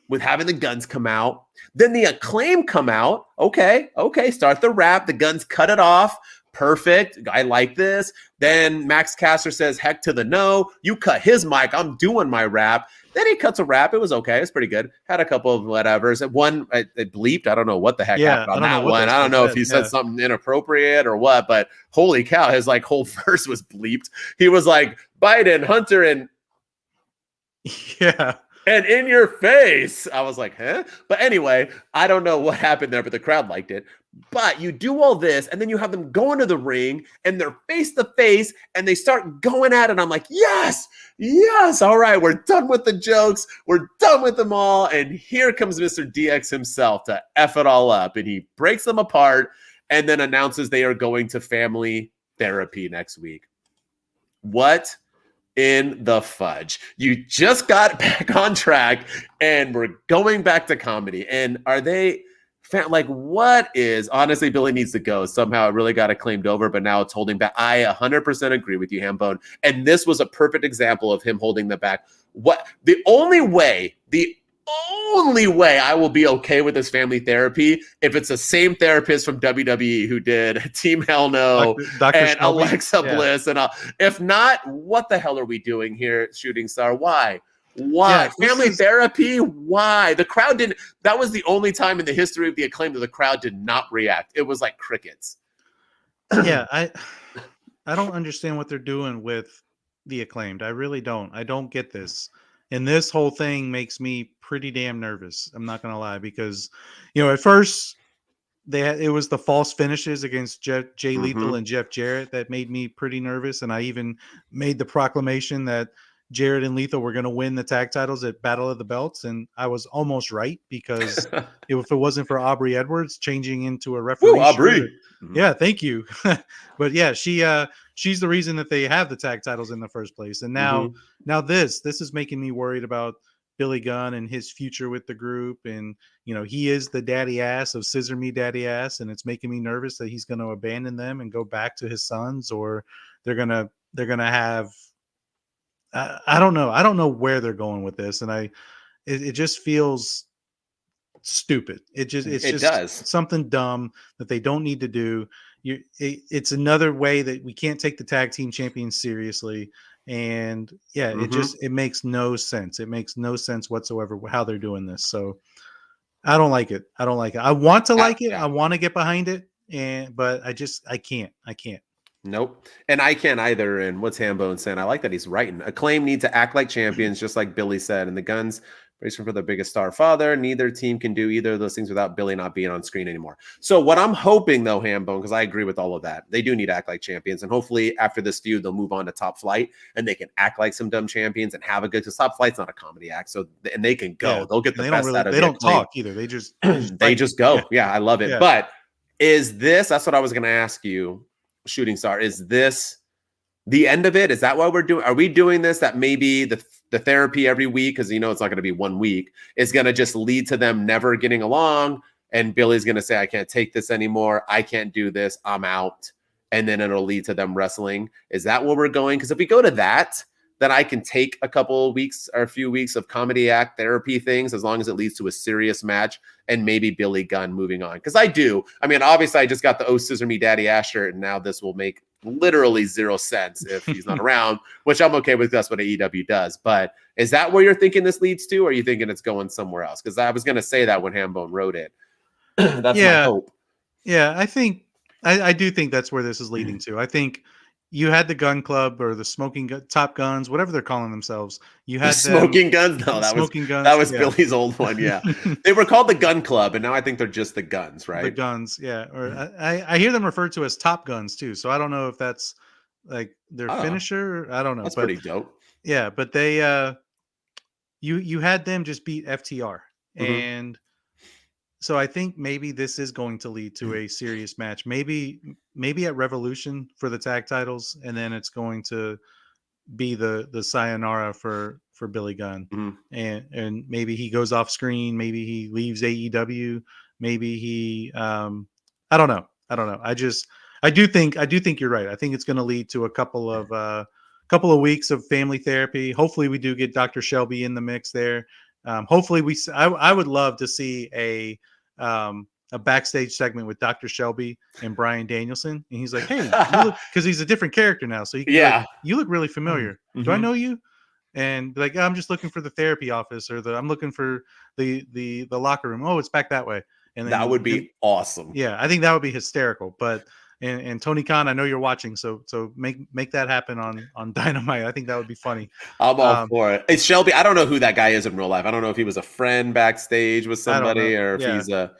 [SPEAKER 1] with having the Guns come out. Then the Acclaim come out. Okay. Start the rap. The Guns cut it off. Perfect. I like this. Then Max Caster says, heck to the no. You cut his mic. I'm doing my rap. Then he cuts a rap. It was okay. It's pretty good. Had a couple of whatevers. One, it bleeped. I don't know what the heck happened on that one. I don't know if he said something inappropriate or what, but holy cow, his like whole verse was bleeped. He was like, Biden, Hunter, and and in your face. I was like, huh? But anyway, I don't know what happened there, but the crowd liked it. But you do all this, and then you have them go into the ring, and they're face to face, and they start going at it. I'm like, yes, yes, all right, we're done with the jokes, we're done with them all, and here comes Mr. DX himself to F it all up, and he breaks them apart, and then announces they are going to family therapy next week. What in the fudge? You just got back on track, and we're going back to comedy, and are they... like, what is... honestly, Billy needs to go. Somehow it really got it claimed over, but now it's holding back. I 100% agree with you, Hambone. And this was a perfect example of him holding them back. The only way I will be okay with this family therapy if it's the same therapist from WWE who did Team Hell No
[SPEAKER 2] Dr.
[SPEAKER 1] and
[SPEAKER 2] Shelby?
[SPEAKER 1] Alexa Bliss. And if not, what the hell are we doing here, Shooting Star? Why?
[SPEAKER 2] Yeah,
[SPEAKER 1] family therapy? Why? The crowd didn't... that was the only time in the history of the Acclaim that the crowd did not react. It was like crickets.
[SPEAKER 2] Yeah, I don't understand what they're doing with the Acclaimed. I really don't. I don't get this. And this whole thing makes me pretty damn nervous. I'm not going to lie, because, at first it was the false finishes against Jay Lethal and Jeff Jarrett that made me pretty nervous. And I even made the proclamation that Jarrett and Lethal were going to win the tag titles at Battle of the Belts. And I was almost right, because if it wasn't for Aubrey Edwards changing into a referee.
[SPEAKER 1] Ooh, Aubrey.
[SPEAKER 2] Yeah, thank you. But yeah, she's the reason that they have the tag titles in the first place. And now this is making me worried about Billy Gunn and his future with the group. And he is the daddy ass of Scissor Me Daddy Ass, and it's making me nervous that he's going to abandon them and go back to his sons, or they're gonna have... I don't know. I don't know where they're going with this, and it just feels stupid. It's just something dumb that they don't need to do. It's another way that we can't take the tag team champions seriously. And yeah, it makes no sense. It makes no sense whatsoever how they're doing this. So I don't like it. I want to like it. I want to get behind it. But I can't.
[SPEAKER 1] Nope. And I can't either. And what's Hambone saying? I like that he's writing. Acclaim need to act like champions, just like Billy said. And the Guns racing for the biggest star father. Neither team can do either of those things without Billy not being on screen anymore. So what I'm hoping, though, Hambone, because I agree with all of that, they do need to act like champions. And hopefully after this feud, they'll move on to Top Flight and they can act like some dumb champions and have a good... because Top Flight's not a comedy act. So, and they can go. Yeah. They'll get the best out of it.
[SPEAKER 2] They don't talk either. They just
[SPEAKER 1] go. Yeah, I love it. Yeah. But is this... that's what I was going to ask you, Shooting Star. Is this the end of it? Is that what we're doing? Are we doing this, that maybe the therapy every week, because it's not going to be 1 week, is going to just lead to them never getting along, and Billy's going to say, I can't take this anymore, I can't do this, I'm out, and then it'll lead to them wrestling? Is that where we're going? Because if we go to that, then I can take a couple of weeks or a few weeks of comedy act therapy things, as long as it leads to a serious match and maybe Billy Gunn moving on. Because obviously I just got the Scissor Me Daddy Ass shirt, and now this will make literally zero sense if he's not around, which I'm okay with. That's what AEW does. But is that where you're thinking this leads to, or are you thinking it's going somewhere else? Because I was going to say that when Hambone wrote it. That's my hope.
[SPEAKER 2] Yeah, I do think that's where this is leading to. I think you had the Gun Club, or the Top Guns, whatever they're calling themselves. You had
[SPEAKER 1] Smoking Guns. No, that was Billy's old one. Yeah, they were called the Gun Club, and now I think they're just the Guns, right?
[SPEAKER 2] The Guns, yeah. Or I hear them referred to as Top Guns too. So I don't know if that's like their finisher. I don't know.
[SPEAKER 1] That's pretty dope.
[SPEAKER 2] Yeah, but they you had them just beat FTR, and so I think maybe this is going to lead to a serious match. Maybe at Revolution for the tag titles, and then it's going to be the sayonara for Billy Gunn. And maybe he goes off screen, maybe he leaves AEW, maybe he I don't know. I do think you're right. I think it's going to lead to a couple of weeks of family therapy. Hopefully we do get Dr. Shelby in the mix there. Hopefully I would love to see a backstage segment with Dr. Shelby and Bryan Danielson, and he's like, "Hey, because he's a different character now, so he can be like, you look really familiar. Do I know you?" And like, I'm just looking for the therapy office, or I'm looking for the locker room. Oh, it's back that way. And then,
[SPEAKER 1] that would be awesome.
[SPEAKER 2] Yeah, I think that would be hysterical. But and Tony Khan, I know you're watching, so make that happen on Dynamite. I think that would be funny.
[SPEAKER 1] I'm all for it. It's Shelby. I don't know who that guy is in real life. I don't know if he was a friend backstage with somebody, or if he's a...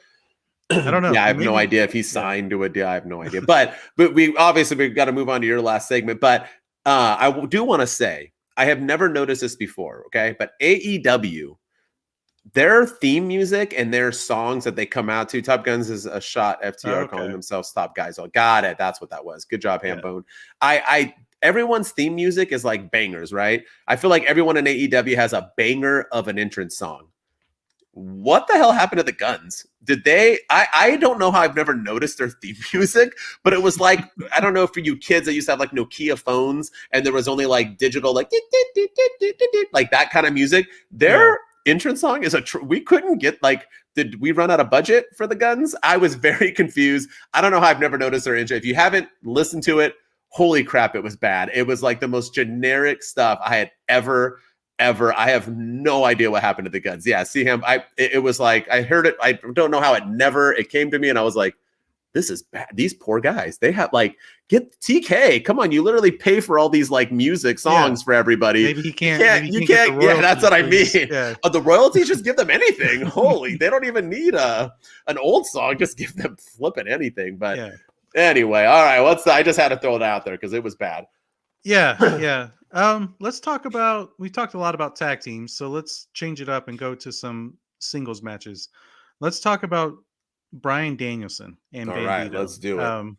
[SPEAKER 2] I don't know.
[SPEAKER 1] Yeah, I have no
[SPEAKER 2] Maybe.
[SPEAKER 1] idea if he's
[SPEAKER 2] Yeah.
[SPEAKER 1] signed to a deal. I have no idea. But we've got to move on to your last segment. But do want to say I have never noticed this before. Okay, but AEW, their theme music and their songs that they come out to. Top Guns is a shot. FTR calling
[SPEAKER 2] Okay.
[SPEAKER 1] themselves Top Guys. Oh, got it. That's what that was. Good job,
[SPEAKER 2] Yeah.
[SPEAKER 1] Hambone. I everyone's theme music is like bangers, right? I feel like everyone in AEW has a banger of an entrance song. What the hell happened to the Guns? Did they? I don't know how I've never noticed their theme music, but it was like, I don't know, for you kids that used to have like Nokia phones and there was only like digital, like that kind of music.
[SPEAKER 2] Yeah.
[SPEAKER 1] Their entrance song is we couldn't get like, did we run out of budget for the Guns? I was very confused. I don't know how I've never noticed their intro. If you haven't listened to it, holy crap, it was bad. It was like the most generic stuff I had ever. I have no idea what happened to the Guns. Yeah, see him. It was like I heard it. I don't know how it came to me, and I was like, this is bad. These poor guys. They have like, get TK. Come on, you literally pay for all these like music songs
[SPEAKER 2] Yeah.
[SPEAKER 1] for everybody.
[SPEAKER 2] Maybe he can't.
[SPEAKER 1] You can't. Yeah, that's what I mean.
[SPEAKER 2] Yeah.
[SPEAKER 1] The royalties, just give them anything. Holy, they don't even need an old song. Just give them flipping anything. But
[SPEAKER 2] Yeah.
[SPEAKER 1] anyway, all right. I just had to throw it out there because it was bad.
[SPEAKER 2] Yeah. Yeah. Let's talk about. We talked a lot about tag teams, so let's change it up and go to some singles matches. Let's talk about Bryan Danielson and
[SPEAKER 1] All
[SPEAKER 2] Bandito.
[SPEAKER 1] right, let's do it.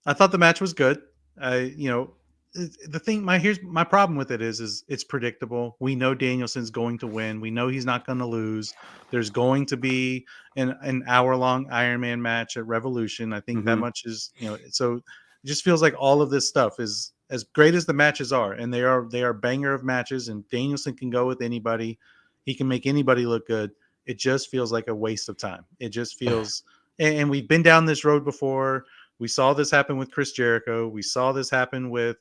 [SPEAKER 2] I thought the match was good. The thing, here's my problem with it is it's predictable. We know Danielson's going to win. We know he's not going to lose. There's going to be an hour-long Iron Man match at Revolution. I think that much is, so it just feels like all of this stuff is as great as the matches are, and they are banger of matches, and Danielson can go with anybody. He can make anybody look good. It just feels like a waste of time. It just feels, and we've been down this road before. We saw this happen with Chris Jericho. We saw this happen with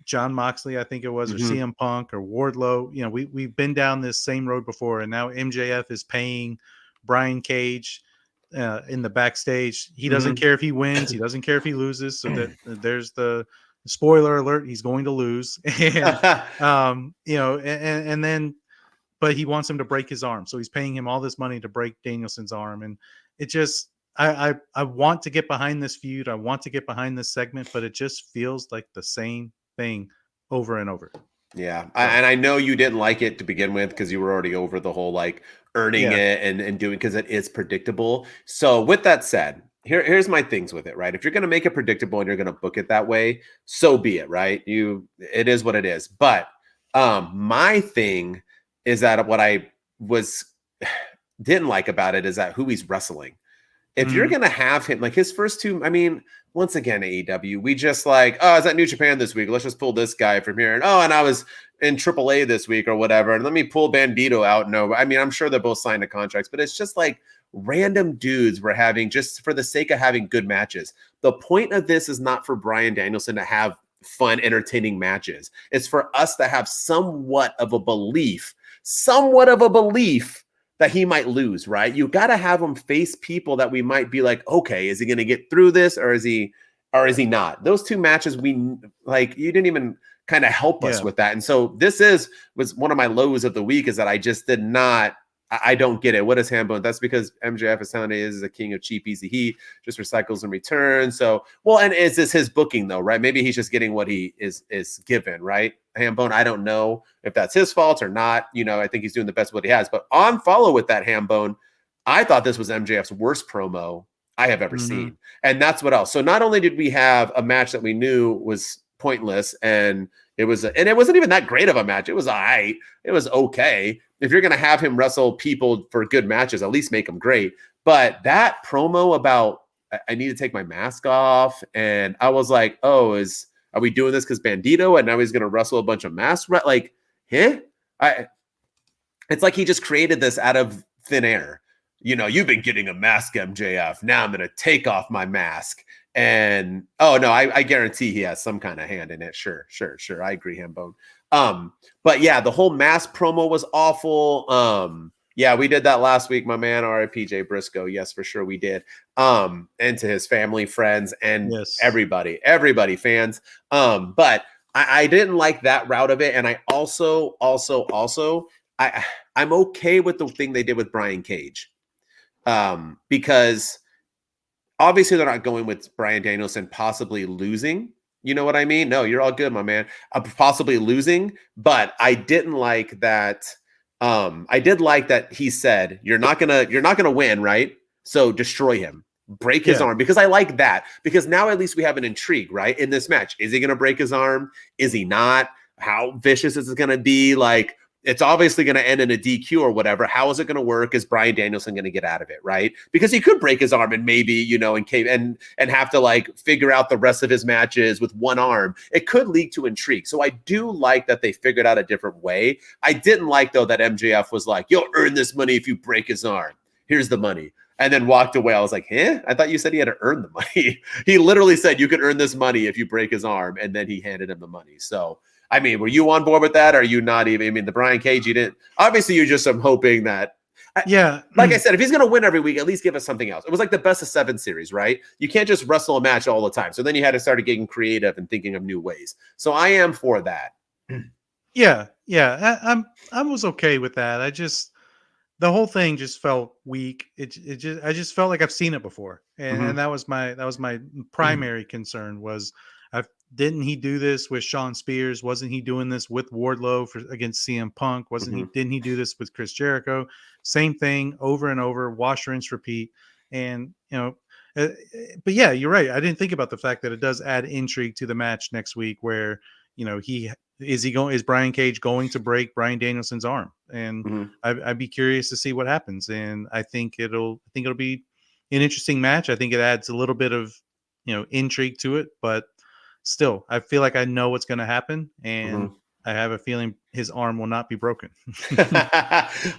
[SPEAKER 2] John Moxley, I think it was, or CM Punk or Wardlow. We've been down this same road before, and now MJF is paying Brian Cage in the backstage. He doesn't care if he wins. He doesn't care if he loses. So that there's the spoiler alert: he's going to lose, and and then, but he wants him to break his arm, so he's paying him all this money to break Danielson's arm, and it just. I want to get behind this feud. I want to get behind this segment, but it just feels like the same thing over and over.
[SPEAKER 1] Yeah. And I know you didn't like it to begin with because you were already over the whole like earning it and doing, because it is predictable. So with that said, here's my things with it, right? If you're going to make it predictable and you're going to book it that way, so be it, right? It is what it is. But my thing is that what I didn't like about it is that who he's wrestling. If you're going to have him, like his first two, I mean, once again, AEW, we just like, oh, I was at New Japan this week. Let's just pull this guy from here. And and I was in AAA this week or whatever. And let me pull Bandito out. No, I mean, I'm sure they're both signed to contracts, but it's just like random dudes we're having just for the sake of having good matches. The point of this is not for Bryan Danielson to have fun, entertaining matches. It's for us to have somewhat of a belief that he might lose, right? You got to have him face people that we might be like, okay, is he going to get through this or is he not? Those two matches, you didn't even kind of help us with that. And so this was one of my lows of the week, is that I just did not, I don't get it. What is Hambone? That's because MJF is telling me is the king of cheap, easy heat, just recycles and returns. So, well, and is this his booking though, right? Maybe he's just getting what he is given, right? Hambone, I don't know if that's his fault or not. I think he's doing the best of what he has. But on follow with that, Hambone, I thought this was MJF's worst promo I have ever seen. And that's what else. So not only did we have a match that we knew was pointless, and it wasn't even that great of a match. It was all right. It was okay. If you're going to have him wrestle people for good matches, at least make them great. But that promo about I need to take my mask off, and I was like, oh, are we doing this because Bandito, and now he's going to wrestle a bunch of masks? Like, it's like he just created this out of thin air. You've been getting a mask, MJF. Now I'm going to take off my mask. And, oh, no, I guarantee he has some kind of hand in it. Sure. I agree, Hambone. But yeah, the whole mask promo was awful. Yeah, we did that last week, my man, RIP Jay Briscoe. Yes, for sure we did. And to his family, friends, and everybody, fans. But I didn't like that route of it. And I also, I'm okay with the thing they did with Brian Cage. because obviously they're not going with Bryan Danielson possibly losing. You know what I mean? No, you're all good, my man. Possibly losing, but I didn't like that. I did like that he said, you're not gonna win, right? So destroy him, break his
[SPEAKER 2] Yeah.
[SPEAKER 1] arm, because I like that. Because now at least we have an intrigue, right? In this match, is he gonna break his arm? Is he not? How vicious is it gonna be? Like, it's obviously going to end in a DQ or whatever. How is it going to work? Is Bryan Danielson going to get out of it, right? Because he could break his arm and maybe, and have to like figure out the rest of his matches with one arm. It could lead to intrigue. So I do like that they figured out a different way. I didn't like though that MJF was like, "You'll earn this money if you break his arm. Here's the money." And then walked away. I was like, I thought you said he had to earn the money. He literally said you could earn this money if you break his arm, and then he handed him the money. So I mean, were you on board with that? Or are you not even? I mean, the Brian Cage, you didn't. Obviously, you're just hoping that.
[SPEAKER 2] Yeah.
[SPEAKER 1] Like I said, if he's going to win every week, at least give us something else. It was like the best of 7 series, right? You can't just wrestle a match all the time. So then you had to start getting creative and thinking of new ways. So I am for that.
[SPEAKER 2] Yeah. I was okay with that. The whole thing just felt weak. I just felt like I've seen it before, and that was my primary concern was, didn't he do this with Sean Spears? Wasn't he doing this with Wardlow against CM Punk? Didn't he do this with Chris Jericho? Same thing over and over, wash, rinse, repeat. And but yeah, you're right. I didn't think about the fact that it does add intrigue to the match next week, where is Brian Cage going to break Bryan Danielson's arm? And I'd be curious to see what happens. And I think it'll be an interesting match. I think it adds a little bit of intrigue to it, but still, I feel like I know what's going to happen, and I have a feeling his arm will not be broken.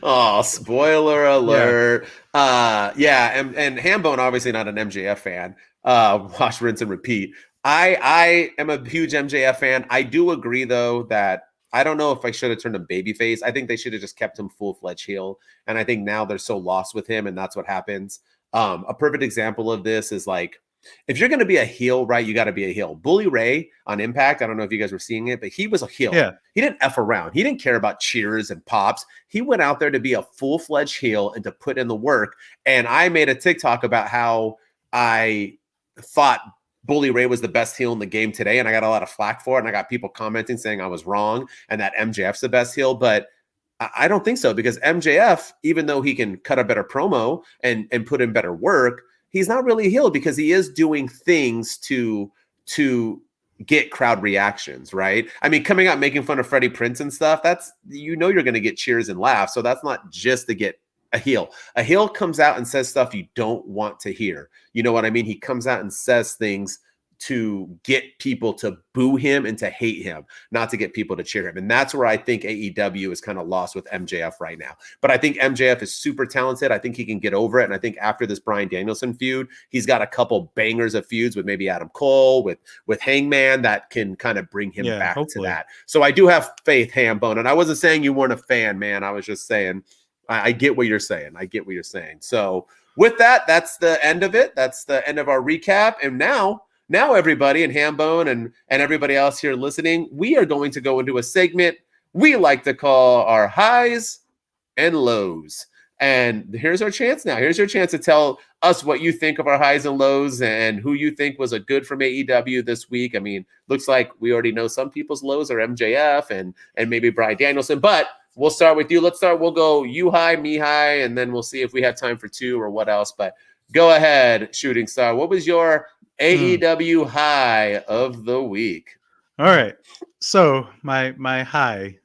[SPEAKER 1] Oh, spoiler alert. Yeah, and Hambone, obviously not an MJF fan. Wash, rinse, and repeat. I am a huge MJF fan. I do agree, though, that I don't know if I should have turned him babyface. I think they should have just kept him full-fledged heel. And I think now they're so lost with him, and that's what happens. A perfect example of this is like, if you're going to be a heel, right, you got to be a heel. Bully Ray on Impact, I don't know if you guys were seeing it, but he was a heel.
[SPEAKER 2] Yeah.
[SPEAKER 1] He didn't F around. He didn't care about cheers and pops. He went out there to be a full-fledged heel and to put in the work. And I made a TikTok about how I thought Bully Ray was the best heel in the game today, and I got a lot of flack for it, and I got people commenting saying I was wrong and that MJF's the best heel, but I don't think so, because MJF, even though he can cut a better promo and put in better work, he's not really a heel because he is doing things to get crowd reactions, right? I mean, coming out making fun of Freddie Prinze and stuff, that's, you're going to get cheers and laughs. So that's not just to get a heel. A heel comes out and says stuff you don't want to hear. You know what I mean? He comes out and says things to get people to boo him and to hate him, not to get people to cheer him. And that's where I think AEW is kind of lost with MJF right now. But I think MJF is super talented. I think he can get over it. And I think after this Bryan Danielson feud, he's got a couple bangers of feuds with maybe Adam Cole, with Hangman, that can kind of bring him back to that. So I do have faith, Hambone. And I wasn't saying you weren't a fan, man. I was just saying, I get what you're saying. I get what you're saying. So with that, that's the end of it. That's the end of our recap. And now everybody, and Hambone and everybody else here listening, we are going to go into a segment we like to call our highs and lows. And here's our chance now. Here's your chance to tell us what you think of our highs and lows and who you think was a good from AEW this week. I mean, looks like we already know some people's lows are MJF and maybe Bryan Danielson, but we'll start with you. We'll go you high, me high, and then we'll see if we have time for 2 or what else. But go ahead, Shooting Star. What was your AEW high of the week?
[SPEAKER 2] All right. So my high,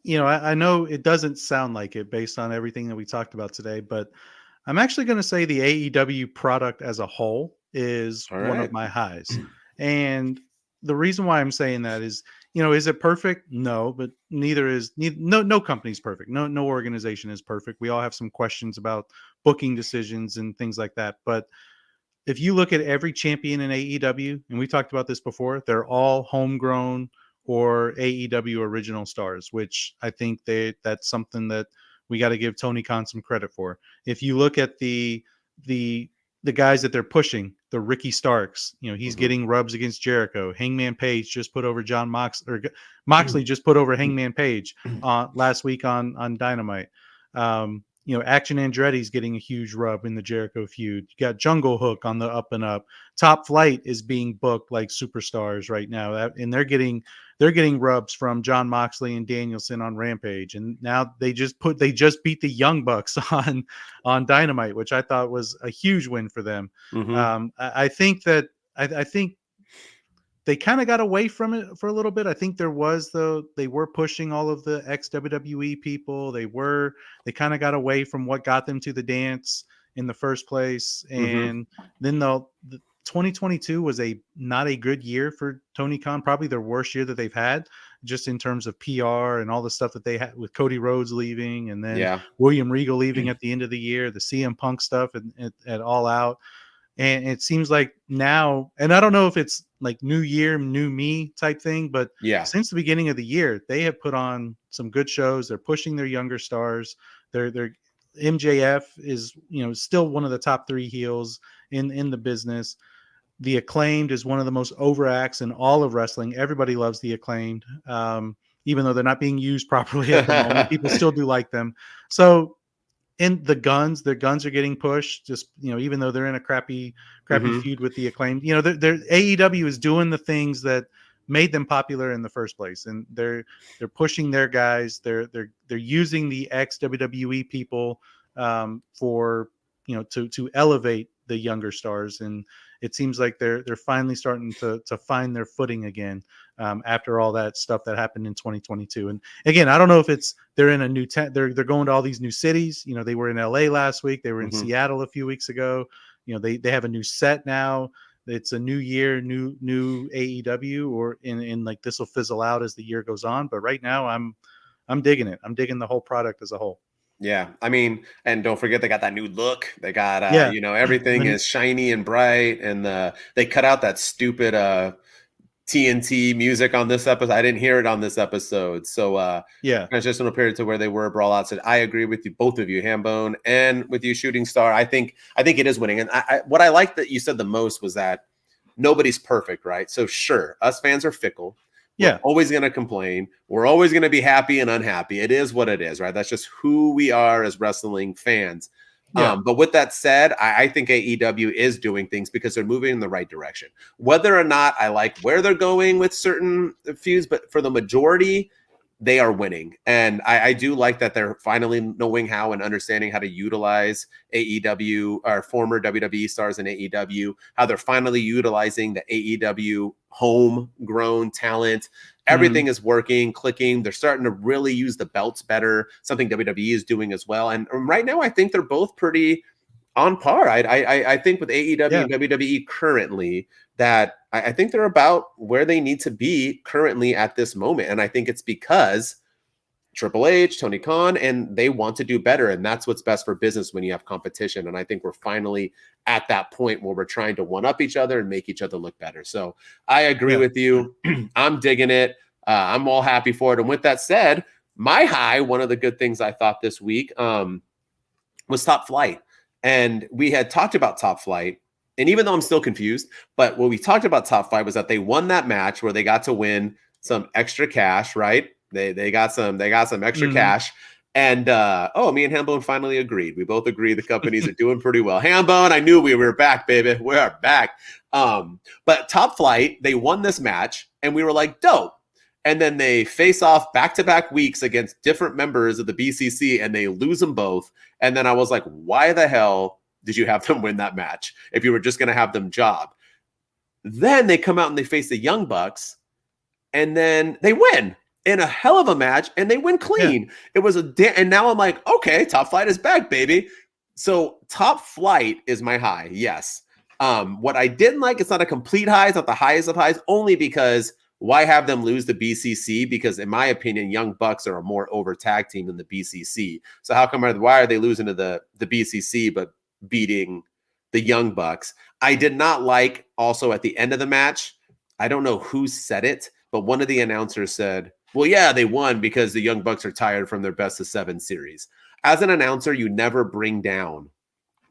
[SPEAKER 2] I know it doesn't sound like it based on everything that we talked about today, but I'm actually going to say the AEW product as a whole is one of my highs. And the reason why I'm saying that is, is it perfect? No, but no company's perfect. No organization is perfect. We all have some questions about booking decisions and things like that. But if you look at every champion in AEW, and we talked about this before, they're all homegrown or AEW original stars, which I think that's something that we got to give Tony Khan some credit for. If you look at the guys that they're pushing, the Ricky Starks, he's getting rubs against Jericho. Hangman Page just put over Moxley just put over Hangman Page last week on Dynamite. Action Andretti's getting a huge rub in the Jericho feud. You got Jungle Hook on the up and up. Top Flight is being booked like superstars right now, and they're getting rubs from John Moxley and Danielson on Rampage, and now they just beat the Young Bucks on Dynamite, which I thought was a huge win for them.
[SPEAKER 1] Mm-hmm.
[SPEAKER 2] I think that I think they kind of got away from it for a little bit. I think they were pushing all of the ex WWE people. They kind of got away from what got them to the dance in the first place.
[SPEAKER 1] Mm-hmm.
[SPEAKER 2] And then 2022 was not a good year for Tony Khan, probably their worst year that they've had, just in terms of PR and all the stuff that they had with Cody Rhodes leaving and then
[SPEAKER 1] Yeah.
[SPEAKER 2] William Regal leaving at the end of the year, the CM Punk stuff at All Out. And it seems like now, and I don't know if it's like new year, new me type thing, but
[SPEAKER 1] Yeah.
[SPEAKER 2] since the beginning of the year, they have put on some good shows. They're pushing their younger stars. They're MJF is, still one of the top 3 heels in the business. The Acclaimed is one of the most over acts in all of wrestling. Everybody loves the Acclaimed. Even though they're not being used properly at the moment, people still do like them. So, and their guns are getting pushed. Just even though they're in a crappy
[SPEAKER 1] Mm-hmm.
[SPEAKER 2] feud with the Acclaimed, they're AEW is doing the things that made them popular in the first place, and they're pushing their guys. They're using the ex WWE people for to elevate the younger stars, and it seems like they're finally starting to find their footing again after all that stuff that happened in 2022. And again, I don't know if it's they're in a new they're going to all these new cities. They were in LA last week. They were in
[SPEAKER 1] Mm-hmm.
[SPEAKER 2] Seattle a few weeks ago. They have a new set now. It's a new year, new AEW, or in like this will fizzle out as the year goes on. But right now, I'm digging it. I'm digging the whole product as a whole.
[SPEAKER 1] Yeah, I mean, and don't forget they got that new look. They got
[SPEAKER 2] Yeah.
[SPEAKER 1] everything is shiny and bright, and they cut out that stupid TNT music on this episode. I didn't hear it on this episode. So
[SPEAKER 2] yeah,
[SPEAKER 1] transitional period to where they were brawl out. Said I agree with you, both of you, Hambone, and with you, Shooting Star. I think it is winning. And what I like that you said the most was that nobody's perfect, right? So sure, us fans are fickle. We're always going to complain. We're always going to be happy and unhappy. It is what it is, right? That's just who we are as wrestling fans.
[SPEAKER 2] Yeah.
[SPEAKER 1] But with that said, I think AEW is doing things because they're moving in the right direction. Whether or not I like where they're going with certain feuds, but for the majority, they are winning. And I do like that they're finally knowing how and understanding how to utilize AEW or former WWE stars in AEW, how they're finally utilizing the AEW homegrown talent. Everything is working, clicking. They're starting to really use the belts better, something WWE is doing as well. And right now, I think they're both pretty on par. I think with AEW and WWE currently that I think they're about where they need to be currently at this moment. And I think it's because Triple H, Tony Khan, and they want to do better. And that's what's best for business when you have competition. And I think we're finally at that point where we're trying to one up each other and make each other look better. So I agree with you. I'm digging it. I'm all happy for it. And with that said, my high, one of the good things I thought this week was Top Flight. And we had talked about Top Flight. And even though I'm still confused, but what we talked about Top Flight was that they won that match where they got to win some extra cash, right? They got some extra cash. And me and Hambone finally agreed. We both agree the companies are doing pretty well. Hambone, I knew we were back, baby. We are back. But Top Flight, they won this match, and we were like, dope. And then they face off back-to-back weeks against different members of the BCC, and they lose them both. And then I was like, why the hell did you have them win that match if you were just going to have them job? Then they come out and they face the Young Bucks, and then they win in a hell of a match, and they win clean. It was and now I'm like, okay, Top Flight is back, baby. So Top Flight is my high, yes. What I didn't like, it's not a complete high, it's not the highest of highs, only because why have them lose the BCC? Because in my opinion, Young Bucks are a more over tag team than the BCC. So why are they losing to the BCC but beating the Young Bucks? I did not like also at the end of the match, I don't know who said it, but one of the announcers said, well, yeah, they won because the Young Bucks are tired from their best of 7 series. As an announcer, you never bring down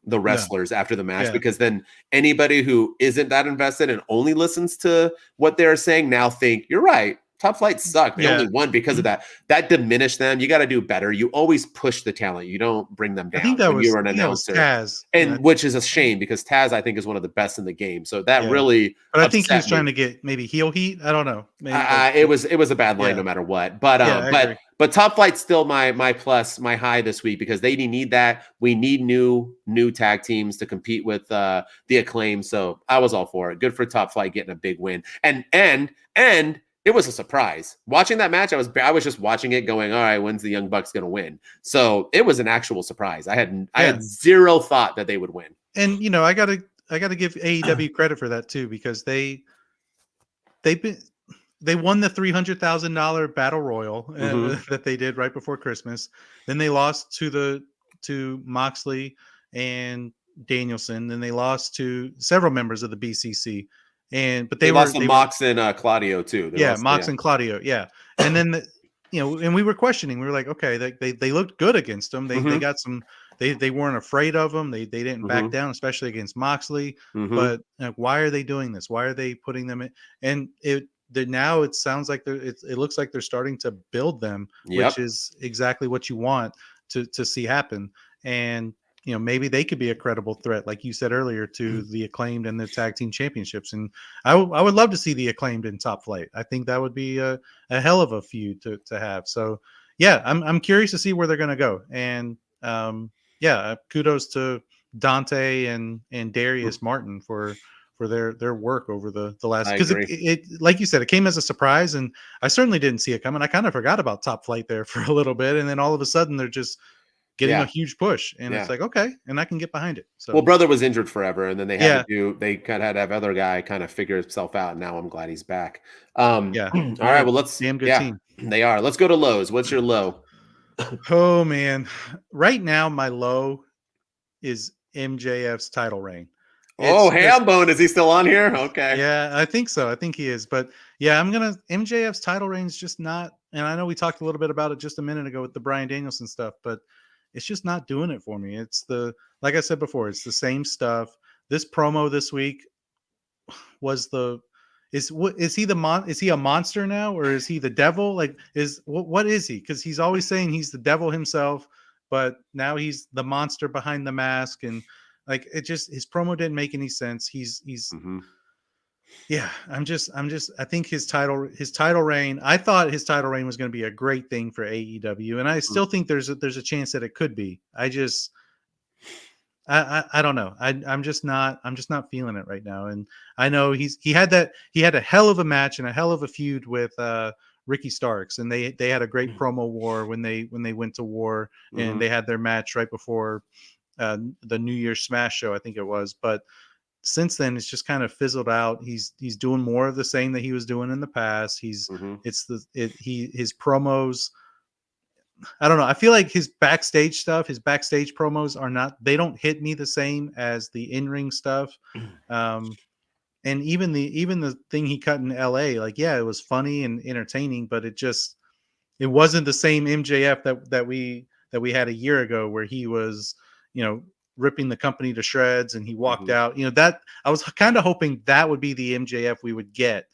[SPEAKER 1] the wrestlers after the match because then anybody who isn't that invested and only listens to what they're saying now think, you're right, Top Flight sucked. They only
[SPEAKER 2] Yeah.
[SPEAKER 1] won because of that. That diminished them. You got to do better. You always push the talent. You don't bring them down when you're an
[SPEAKER 2] That was
[SPEAKER 1] announcer.
[SPEAKER 2] Taz. Yeah,
[SPEAKER 1] And which is a shame because Taz, I think, is one of the best in the game. So that
[SPEAKER 2] yeah.
[SPEAKER 1] really
[SPEAKER 2] But I think he was
[SPEAKER 1] upset
[SPEAKER 2] trying
[SPEAKER 1] me.
[SPEAKER 2] to get maybe heel heat. I don't know. Maybe like
[SPEAKER 1] It was a bad line
[SPEAKER 2] yeah.
[SPEAKER 1] no matter what.
[SPEAKER 2] Yeah, I agree.
[SPEAKER 1] But Top Flight's still my plus, my high this week because they need that. We need new tag teams to compete with the Acclaim. So I was all for it. Good for Top Flight getting a big win. And it was a surprise. Watching that match, I was just watching it going, all right, when's the Young Bucks gonna win? So it was an actual surprise. I had zero thought that they would win.
[SPEAKER 2] And I gotta give AEW credit for that too, because they won the $300,000 battle royal that they did right before Christmas. Then they lost to Moxley and Danielson. Then they lost to several members of the BCC, but
[SPEAKER 1] they lost to Mox and Claudio too.
[SPEAKER 2] Mox and Claudio, yeah. And then and we were questioning. We were like, okay, they looked good against them. They got some. They weren't afraid of them. They didn't back down, especially against Moxley. But why are they doing this? Why are they putting them in? And now it sounds like it looks like they're starting to build them, which is exactly what you want to see happen. And maybe they could be a credible threat, like you said earlier, to the Acclaimed and the tag team championships. And I would love to see the Acclaimed in Top Flight. I think that would be a hell of a feud to have. So yeah, I'm curious to see where they're going to go. And kudos to Dante and Darius Martin for their work over the last, because it like you said, it came as a surprise, and I certainly didn't see it coming. I kind of forgot about Top Flight there for a little bit, and then all of a sudden they're just getting a huge push, and it's like, okay, and I can get behind it. So
[SPEAKER 1] well, brother was injured forever, and then they had they kind of had to have other guy kind of figure himself out, and now I'm glad he's back. All right, well, let's
[SPEAKER 2] damn good team.
[SPEAKER 1] They are. Let's go to lows. What's your low?
[SPEAKER 2] Oh man, right now my low is MJF's title reign.
[SPEAKER 1] Hambone, is he still on here? Okay.
[SPEAKER 2] Yeah, I think so. I think he is. But yeah, MJF's title reign is just not, and I know we talked a little bit about it just a minute ago with the Bryan Danielson stuff, but it's just not doing it for me. It's like I said before, it's the same stuff. This promo this week was is he is he a monster now, or is he the devil? Like, what is he? Because he's always saying he's the devil himself, but now he's the monster behind the mask, and like his promo didn't make any sense. Yeah, I think his title reign, I thought his title reign was going to be a great thing for AEW, and I still think there's a chance that it could be. I don't know. I'm just not feeling it right now. And I know he had a hell of a match and a hell of a feud with Ricky Starks, and they had a great promo war when they went to war, and they had their match right before the New Year's Smash show, I think it was. But since then, it's just kind of fizzled out. He's doing more of the same that he was doing in the past. His promos, I don't know. I feel like his backstage promos they don't hit me the same as the in-ring stuff. And even the thing he cut in LA, like, yeah, it was funny and entertaining, but it wasn't the same MJF that we had a year ago, where he was, ripping the company to shreds and he walked out. That I was kind of hoping that would be the MJF we would get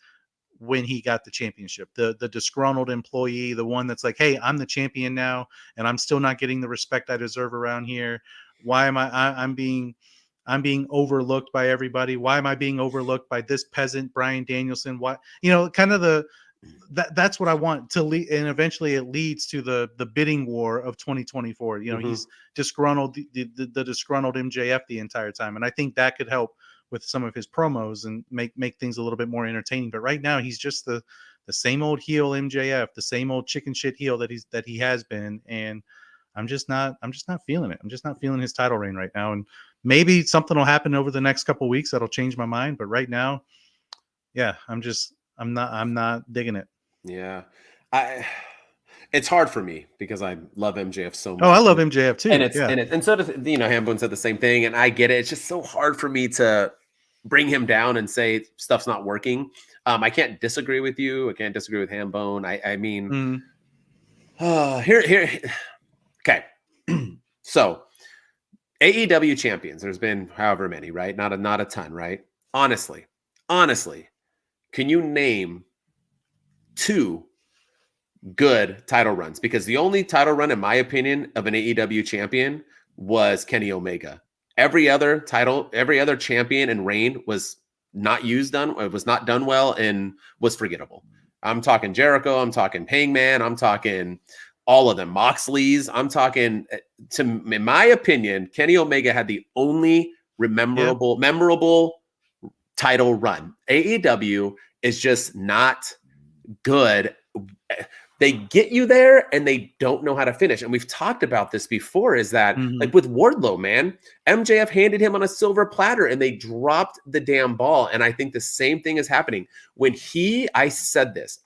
[SPEAKER 2] when he got the championship, the disgruntled employee, the one that's like, hey, I'm the champion now, and I'm still not getting the respect I deserve around here. Why am I'm being overlooked by everybody? Why am I being overlooked by this peasant, Bryan Danielson? Why, kind of that's what I want to lead, and eventually it leads to the bidding war of 2024. He's disgruntled, the disgruntled MJF the entire time, and I think that could help with some of his promos and make things a little bit more entertaining. But right now, he's just the same old heel MJF, the same old chicken shit heel that he has been, and I'm just not feeling it. I'm just not feeling his title reign right now, and maybe something will happen over the next couple of weeks that'll change my mind. But right now, yeah, I'm not digging it.
[SPEAKER 1] Yeah. It's hard for me because I love MJF so much.
[SPEAKER 2] Oh, I love MJF too.
[SPEAKER 1] And so does, Hambone said the same thing, and I get it. It's just so hard for me to bring him down and say stuff's not working. I can't disagree with you. I can't disagree with Hambone. I mean, here. Okay. So AEW champions, there's been however many, right? Not a ton, right? Honestly, can you name 2 good title runs, because the only title run, in my opinion, of an AEW champion was Kenny Omega. Every other title, every other champion and reign was not it was not done well and was forgettable. I'm talking Jericho, I'm talking Hangman, I'm talking all of them, Moxley's, I'm talking, in my opinion, Kenny Omega had the only memorable title run. AEW is just not good. They get you there and they don't know how to finish. And we've talked about this before, is that like with Wardlow, man, MJF handed him on a silver platter and they dropped the damn ball. And I think the same thing is happening when I said this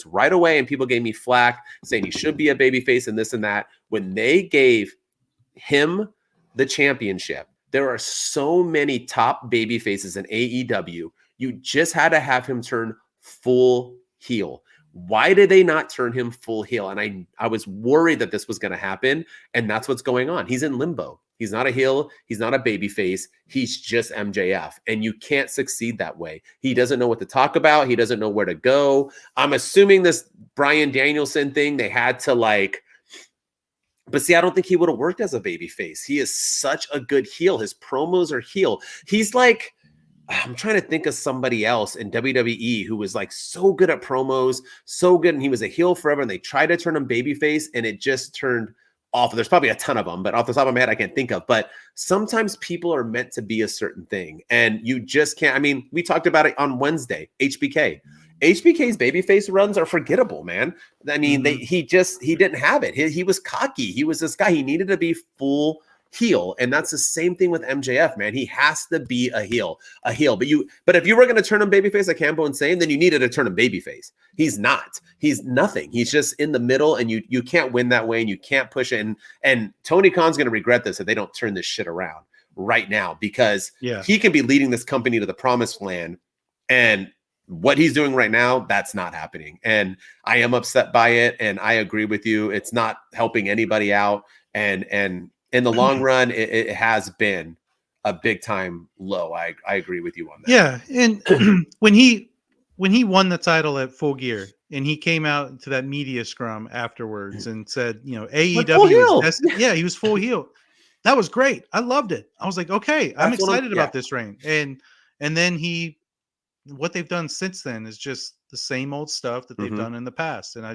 [SPEAKER 1] right away, and people gave me flack saying he should be a babyface and this and that. When they gave him the championship, there are so many top baby faces in AEW. You just had to have him turn full heel. Why did they not turn him full heel? And I was worried that this was going to happen, and that's what's going on. He's in limbo. He's not a heel. He's not a baby face. He's just MJF, and you can't succeed that way. He doesn't know what to talk about. He doesn't know where to go. I'm assuming this Bryan Danielson thing, they had to but see, I don't think he would have worked as a baby face. He is such a good heel. His promos are heel. He's like, I'm trying to think of somebody else in WWE who was like so good at promos, so good, and he was a heel forever, and they tried to turn him babyface, and it just turned off. There's probably a ton of them, but off the top of my head, I can't think of. But sometimes people are meant to be a certain thing, and you just can't. I mean, we talked about it on Wednesday, HBK. HBK's babyface runs are forgettable, man. I mean, he didn't have it. He was cocky. He was this guy. He needed to be full heel, and that's the same thing with MJF, man. He has to be a heel. But if you were going to turn him babyface like Cambo and saying, then you needed to turn him babyface. He's not. He's nothing. He's just in the middle, and you can't win that way, and you can't push it. And Tony Khan's going to regret this if they don't turn this shit around right now, because he can be leading this company to the promised land, and what he's doing right now, that's not happening. And I am upset by it, and I agree with you. It's not helping anybody out, and in the long run, it has been a big time low. I agree with you on that.
[SPEAKER 2] Yeah, and when he won the title at Full Gear, and he came out to that media scrum afterwards and said, AEW is he was full heel. That was great. I loved it. I was like, okay, I'm excited about this reign. And then what they've done since then is just the same old stuff that they've done in the past. And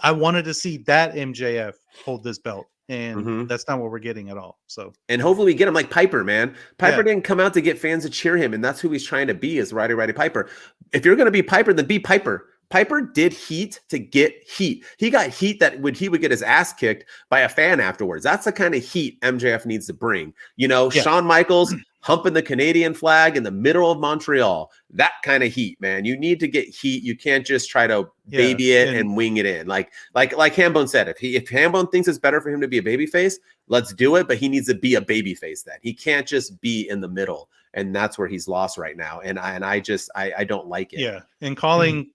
[SPEAKER 2] I wanted to see that MJF hold this belt. And that's not what we're getting at all. So,
[SPEAKER 1] and hopefully we get him like Piper, man. Piper didn't come out to get fans to cheer him, and that's who he's trying to be, is Roddy Piper. If you're going to be Piper, then be Piper. Piper did heat to get heat. He got heat that he would get his ass kicked by a fan afterwards. That's the kind of heat MJF needs to bring. Shawn Michaels humping the Canadian flag in the middle of Montreal. That kind of heat, man. You need to get heat. You can't just try to baby it and wing it in. Like Hambone said, if Hambone thinks it's better for him to be a babyface, let's do it. But he needs to be a babyface then. He can't just be in the middle. And that's where he's lost right now. And I don't like it.
[SPEAKER 2] Yeah. And calling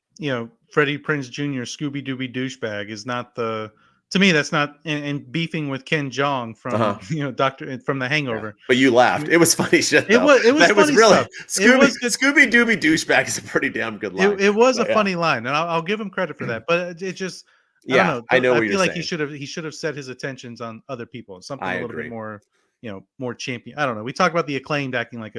[SPEAKER 2] Freddie Prinze Jr. Scooby Dooby douchebag is not to me, that's not, and beefing with Ken Jeong from from The Hangover.
[SPEAKER 1] Yeah. But you laughed. It was funny shit. Though.
[SPEAKER 2] It was really
[SPEAKER 1] Scooby Dooby douchebag is a pretty damn good line.
[SPEAKER 2] It was a funny line, and I'll give him credit for that. But it just, I don't know.
[SPEAKER 1] I know.
[SPEAKER 2] I feel like saying. he should have set his attentions on other people, something a little bit more, more champion. I don't know. We talk about the Acclaimed acting like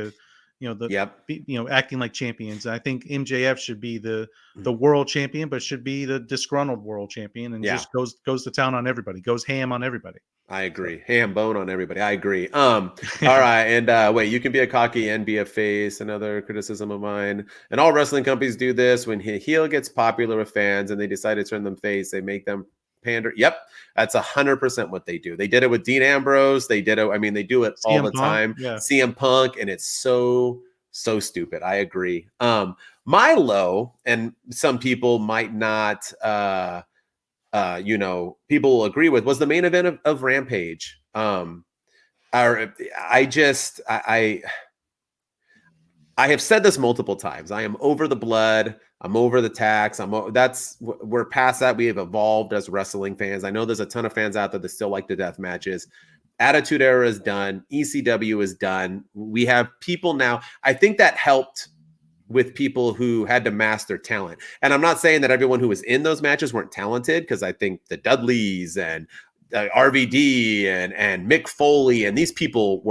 [SPEAKER 2] acting like champions. And I think MJF should be the world champion, but should be the disgruntled world champion, and just goes to town on everybody, goes ham on everybody.
[SPEAKER 1] I agree. Ham bone on everybody. I agree. All right. And wait, you can be a cocky and be a face. Another criticism of mine. And all wrestling companies do this. When heel gets popular with fans and they decide to turn them face, they make them pander. Yep. That's 100% what they do. They did it with Dean Ambrose. They did it. I mean, they do it all the time. CM Punk. And it's so stupid. I agree. My low, and some people might not, people will agree with, was the main event of Rampage. I have said this multiple times. I am over the blood. I'm over the tax. We're past that. We have evolved as wrestling fans. I know there's a ton of fans out there that still like the death matches. Attitude Era is done. ECW is done. We have people now. I think that helped with people who had to mask their talent. And I'm not saying that everyone who was in those matches weren't talented, because I think the Dudleys and RVD and Mick Foley and these people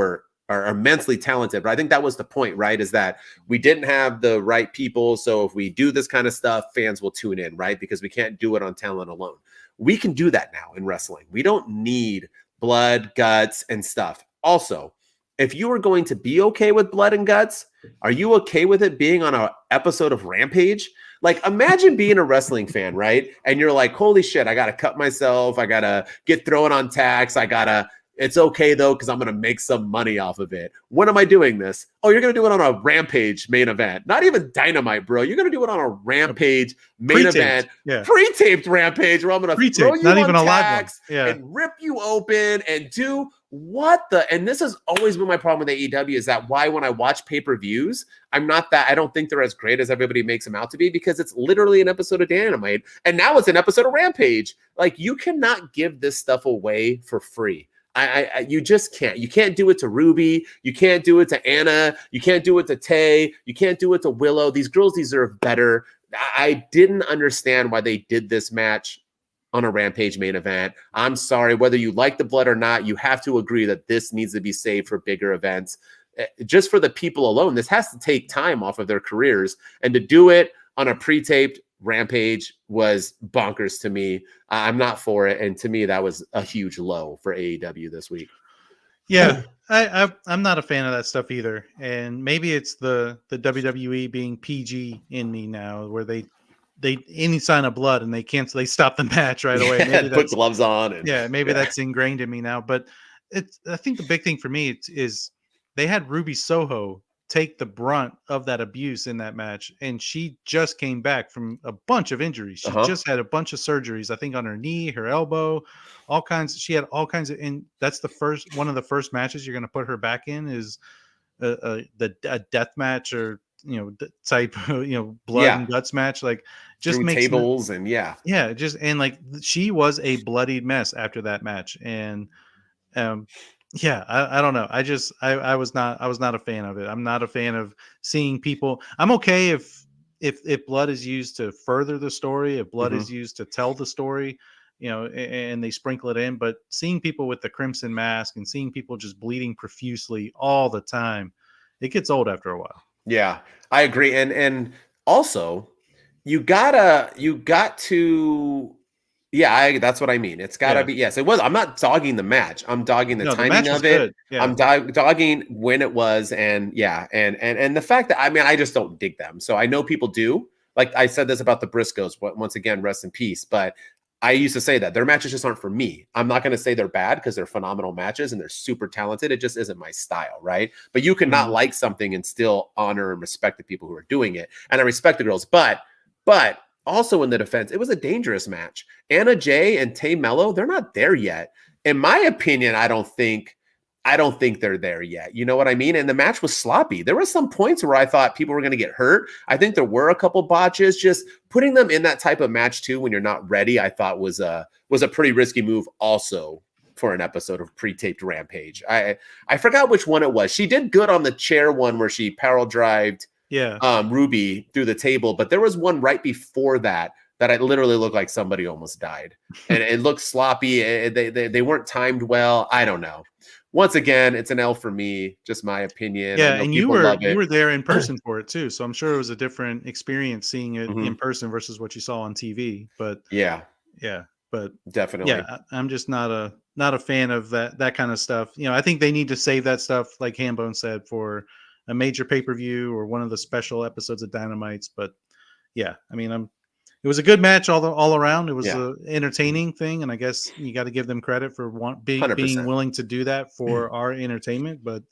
[SPEAKER 1] are immensely talented. But I think that was the point, right? Is that we didn't have the right people. So if we do this kind of stuff, fans will tune in, right? Because we can't do it on talent alone. We can do that now in wrestling. We don't need blood, guts, and stuff. Also, if you are going to be okay with blood and guts, are you okay with it being on an episode of Rampage? Like, imagine being a wrestling fan, right? And you're like, holy shit, I got to cut myself. I got to get thrown on tax. It's okay though, because I'm going to make some money off of it. When am I doing this? Oh, you're going to do it on a Rampage main event. Not even Dynamite, bro. You're going to do it on a Rampage main
[SPEAKER 2] Pre-taped,
[SPEAKER 1] event.
[SPEAKER 2] yeah.
[SPEAKER 1] Pre-taped Rampage where I'm going to throw you
[SPEAKER 2] not
[SPEAKER 1] on
[SPEAKER 2] even a live one.
[SPEAKER 1] tax
[SPEAKER 2] Yeah.
[SPEAKER 1] and rip you open and do what the, and this has always been my problem with AEW, is that why when I watch pay-per-views, I don't think they're as great as everybody makes them out to be, because it's literally an episode of Dynamite and now it's an episode of Rampage. Like, you cannot give this stuff away for free. You just can't. You can't do it to Ruby. You can't do it to Anna. You can't do it to Tay. You can't do it to Willow. These girls deserve better. I didn't understand why they did this match on a Rampage main event. I'm sorry, whether you like the blood or not, you have to agree that this needs to be saved for bigger events. Just for the people alone, this has to take time off of their careers, and to do it on a pre-taped Rampage was bonkers to me. I'm not for it, and to me, that was a huge low for AEW this week.
[SPEAKER 2] Yeah, I'm not a fan of that stuff either, and maybe it's the WWE being PG in me now, where they any sign of blood and they stop the match right away. Maybe
[SPEAKER 1] put gloves on.
[SPEAKER 2] Maybe that's ingrained in me now. But I think the big thing for me is they had Ruby Soho take the brunt of that abuse in that match, and she just came back from a bunch of injuries. She just had a bunch of surgeries, I think, on her knee, her elbow, all kinds. She had all kinds of, and that's one of the first matches you're going to put her back in is a death match, or type blood and guts match, like just
[SPEAKER 1] through
[SPEAKER 2] makes
[SPEAKER 1] tables and
[SPEAKER 2] like she was a bloodied mess after that match. And I don't know, I was not a fan of it. I'm not a fan of seeing people. I'm okay if blood is used to further the story, if blood is used to tell the story, and they sprinkle it in, but seeing people with the crimson mask and seeing people just bleeding profusely all the time, it gets old after a while.
[SPEAKER 1] Yeah, I agree. And also you got to, that's what I mean. It's gotta be, yes, it was. I'm not dogging the match. I'm dogging the timing of it. Yeah. I'm dogging when it was. And and the fact that, I just don't dig them. So I know people do. Like I said this about the Briscoes, once again, rest in peace. But I used to say that their matches just aren't for me. I'm not going to say they're bad, because they're phenomenal matches and they're super talented. It just isn't my style, right? But you can not like something and still honor and respect the people who are doing it. And I respect the girls, but also in the defense, it was a dangerous match. Anna Jay and Tay Mello, they're not there yet. In my opinion, I don't think they're there yet. You know what I mean? And the match was sloppy. There were some points where I thought people were going to get hurt. I think there were a couple botches. Just putting them in that type of match too, when you're not ready, I thought was a pretty risky move also for an episode of pre-taped Rampage. I forgot which one it was. She did good on the chair one where she parallel drived Ruby through the table, but there was one right before that it literally looked like somebody almost died. And it looked sloppy. They weren't timed well. I don't know. Once again, it's an L for me, just my opinion.
[SPEAKER 2] Yeah, and you were there in person for it too, so I'm sure it was a different experience seeing it in person versus what you saw on TV. But but
[SPEAKER 1] definitely,
[SPEAKER 2] I'm just not a fan of that kind of stuff. I think they need to save that stuff, like Hambone said, for a major pay-per-view or one of the special episodes of Dynamites. But it was a good match all around. It was an entertaining thing, and I guess you got to give them credit for being willing to do that for our entertainment. But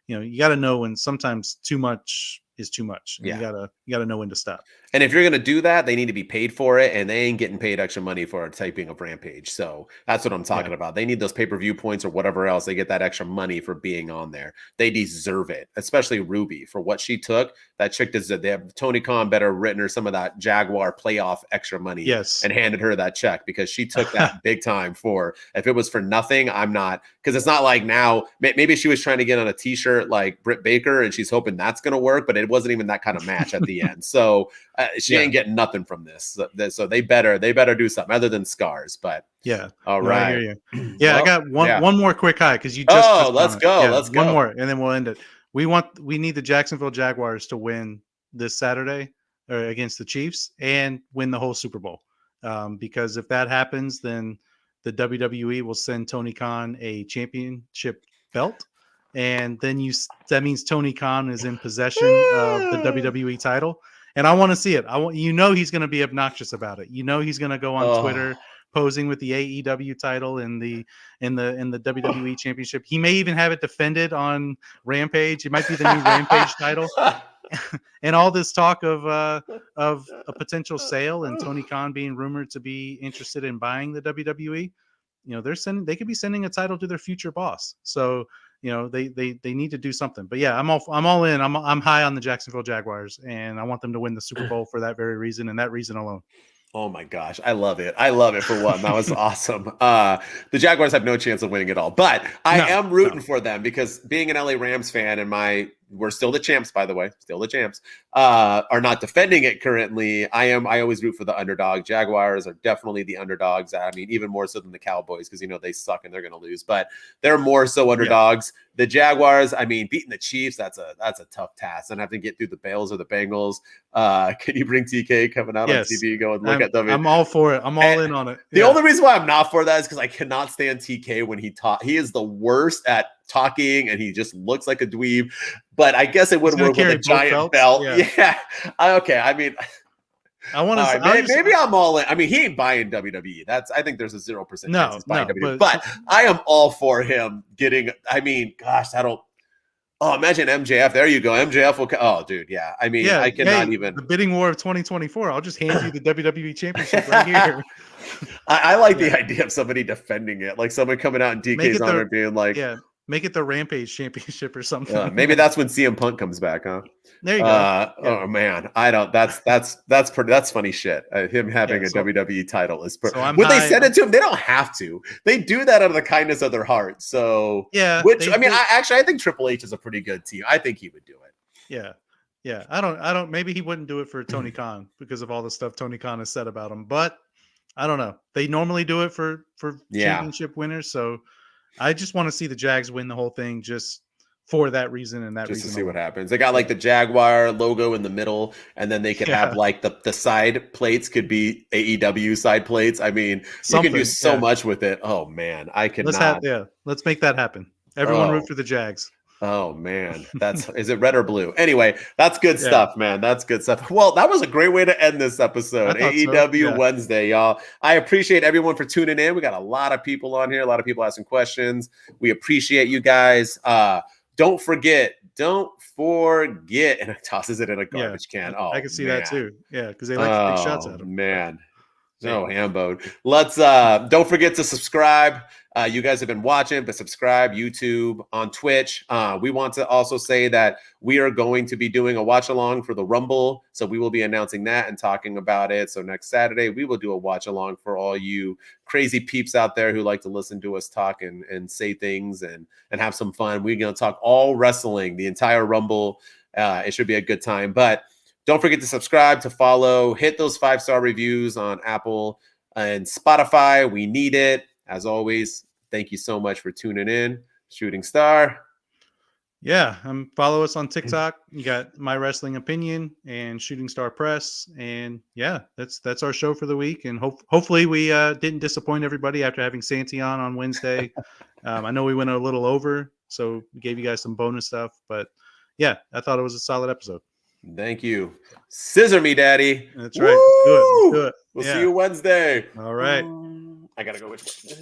[SPEAKER 2] you got to know when sometimes too much is too much. And you gotta know when to stop.
[SPEAKER 1] And if you're gonna do that, they need to be paid for it, and they ain't getting paid extra money for typing of Rampage. So that's what I'm talking about. They need those pay-per-view points or whatever else. They get that extra money for being on there. They deserve it, especially Ruby for what she took. That chick deserved. They have Tony Khan better written her some of that Jaguar playoff extra money.
[SPEAKER 2] Yes,
[SPEAKER 1] and handed her that check, because she took that big time for. If it was for nothing, I'm not, because it's not like now. Maybe she was trying to get on a T-shirt like Britt Baker, and she's hoping that's gonna work, but it wasn't even that kind of match at the end. So she ain't getting nothing from this. So they better do something other than scars. But
[SPEAKER 2] yeah,
[SPEAKER 1] all
[SPEAKER 2] no, I hear
[SPEAKER 1] right.
[SPEAKER 2] you. Yeah, I
[SPEAKER 1] Well,
[SPEAKER 2] got
[SPEAKER 1] yeah.
[SPEAKER 2] one more quick high because you just touched
[SPEAKER 1] Let's
[SPEAKER 2] on it.
[SPEAKER 1] go.
[SPEAKER 2] Yeah,
[SPEAKER 1] Let's
[SPEAKER 2] one
[SPEAKER 1] go.
[SPEAKER 2] more, and then we'll end it. We need the Jacksonville Jaguars to win this Saturday against the Chiefs and win the whole Super Bowl. Because if that happens, then the WWE will send Tony Khan a championship belt, and then that means Tony Khan is in possession of the WWE title. And I want to see it. He's going to be obnoxious about it. He's going to go on Twitter posing with the AEW title and the WWE championship. He may even have it defended on Rampage. It might be the new Rampage title. And all this talk of a potential sale and Tony Khan being rumored to be interested in buying the WWE, they could be sending a title to their future boss. So they need to do something. But yeah, I'm all in. I'm high on the Jacksonville Jaguars, and I want them to win the Super Bowl for that very reason and that reason alone.
[SPEAKER 1] Oh my gosh, I love it. I love it for one. That was awesome. The Jaguars have no chance of winning it all, but I am rooting for them because being an LA Rams fan and we're still the champs, by the way, still the champs, are not defending it currently. I always root for the underdog. Jaguars are definitely the underdogs. I mean, even more so than the Cowboys because, they suck and they're going to lose, but they're more so underdogs. Yeah. The Jaguars, I mean, beating the Chiefs, that's a tough task. And have to get through the Bills or the Bengals. Can you bring TK coming out on TV, go and look at them?
[SPEAKER 2] I'm all for it. I'm all in on it.
[SPEAKER 1] Yeah. The only reason why I'm not for that is because I cannot stand TK when he talks. He is the worst at talking, and he just looks like a dweeb. But I guess it would work with a giant belt. Yeah. Okay. I mean,
[SPEAKER 2] I want to.
[SPEAKER 1] Maybe I'm all in. I mean, he ain't buying WWE. I think there's a 0% chance he's buying WWE. But I am all for him getting. I mean, gosh, I don't. Oh, imagine MJF. There you go. MJF will. Oh, dude. Yeah. I mean, I cannot even.
[SPEAKER 2] The bidding war of 2024. I'll just hand you the WWE Championship right here.
[SPEAKER 1] I like the idea of somebody defending it, like someone coming out in DK's honor being like,
[SPEAKER 2] make it the Rampage Championship or something.
[SPEAKER 1] Maybe that's when CM Punk comes back, huh?
[SPEAKER 2] There you go.
[SPEAKER 1] Oh man, I don't. That's funny shit. Him having a WWE title is. Would they send it to him? They don't have to. They do that out of the kindness of their heart. So I think Triple H is a pretty good team. I think he would do it.
[SPEAKER 2] Yeah. I don't. Maybe he wouldn't do it for Tony Khan because of all the stuff Tony Khan has said about him. But I don't know. They normally do it for championship winners. So I just want to see the Jags win the whole thing just for that reason and that reason.
[SPEAKER 1] Just to see what happens. They got like the Jaguar logo in the middle, and then they could have like the side plates could be AEW side plates. I mean, you can do so much with it. Oh man, I cannot.
[SPEAKER 2] Let's make that happen. Everyone root for the Jags.
[SPEAKER 1] Oh man, is it red or blue? Anyway, that's good stuff, man. That's good stuff. Well, that was a great way to end this episode. AEW Wednesday, y'all. I appreciate everyone for tuning in. We got a lot of people on here, a lot of people asking questions. We appreciate you guys. Don't forget, and it tosses it in a garbage can. Oh,
[SPEAKER 2] I can see that too. Yeah, because they like to take shots at them.
[SPEAKER 1] Man. No, Hambo. Let's don't forget to subscribe. You guys have been watching, but subscribe, YouTube, on Twitch. We want to also say that we are going to be doing a watch along for the Rumble. So we will be announcing that and talking about it. So next Saturday, we will do a watch along for all you crazy peeps out there who like to listen to us talk and say things and have some fun. We're going to talk all wrestling, the entire Rumble. It should be a good time. But don't forget to subscribe, to follow, hit those 5-star reviews on Apple and Spotify. We need it. As always, thank you so much for tuning in. Shooting Star.
[SPEAKER 2] Yeah, follow us on TikTok. You got My Wrestling Opinion and Shooting Star Press. And yeah, that's our show for the week. And hopefully we didn't disappoint everybody after having Santi on Wednesday. I know we went a little over, so we gave you guys some bonus stuff. But yeah, I thought it was a solid episode.
[SPEAKER 1] Thank you. Scissor me, Daddy.
[SPEAKER 2] That's right. Let's do it.
[SPEAKER 1] We'll see you Wednesday.
[SPEAKER 2] All right.
[SPEAKER 1] I gotta go which way.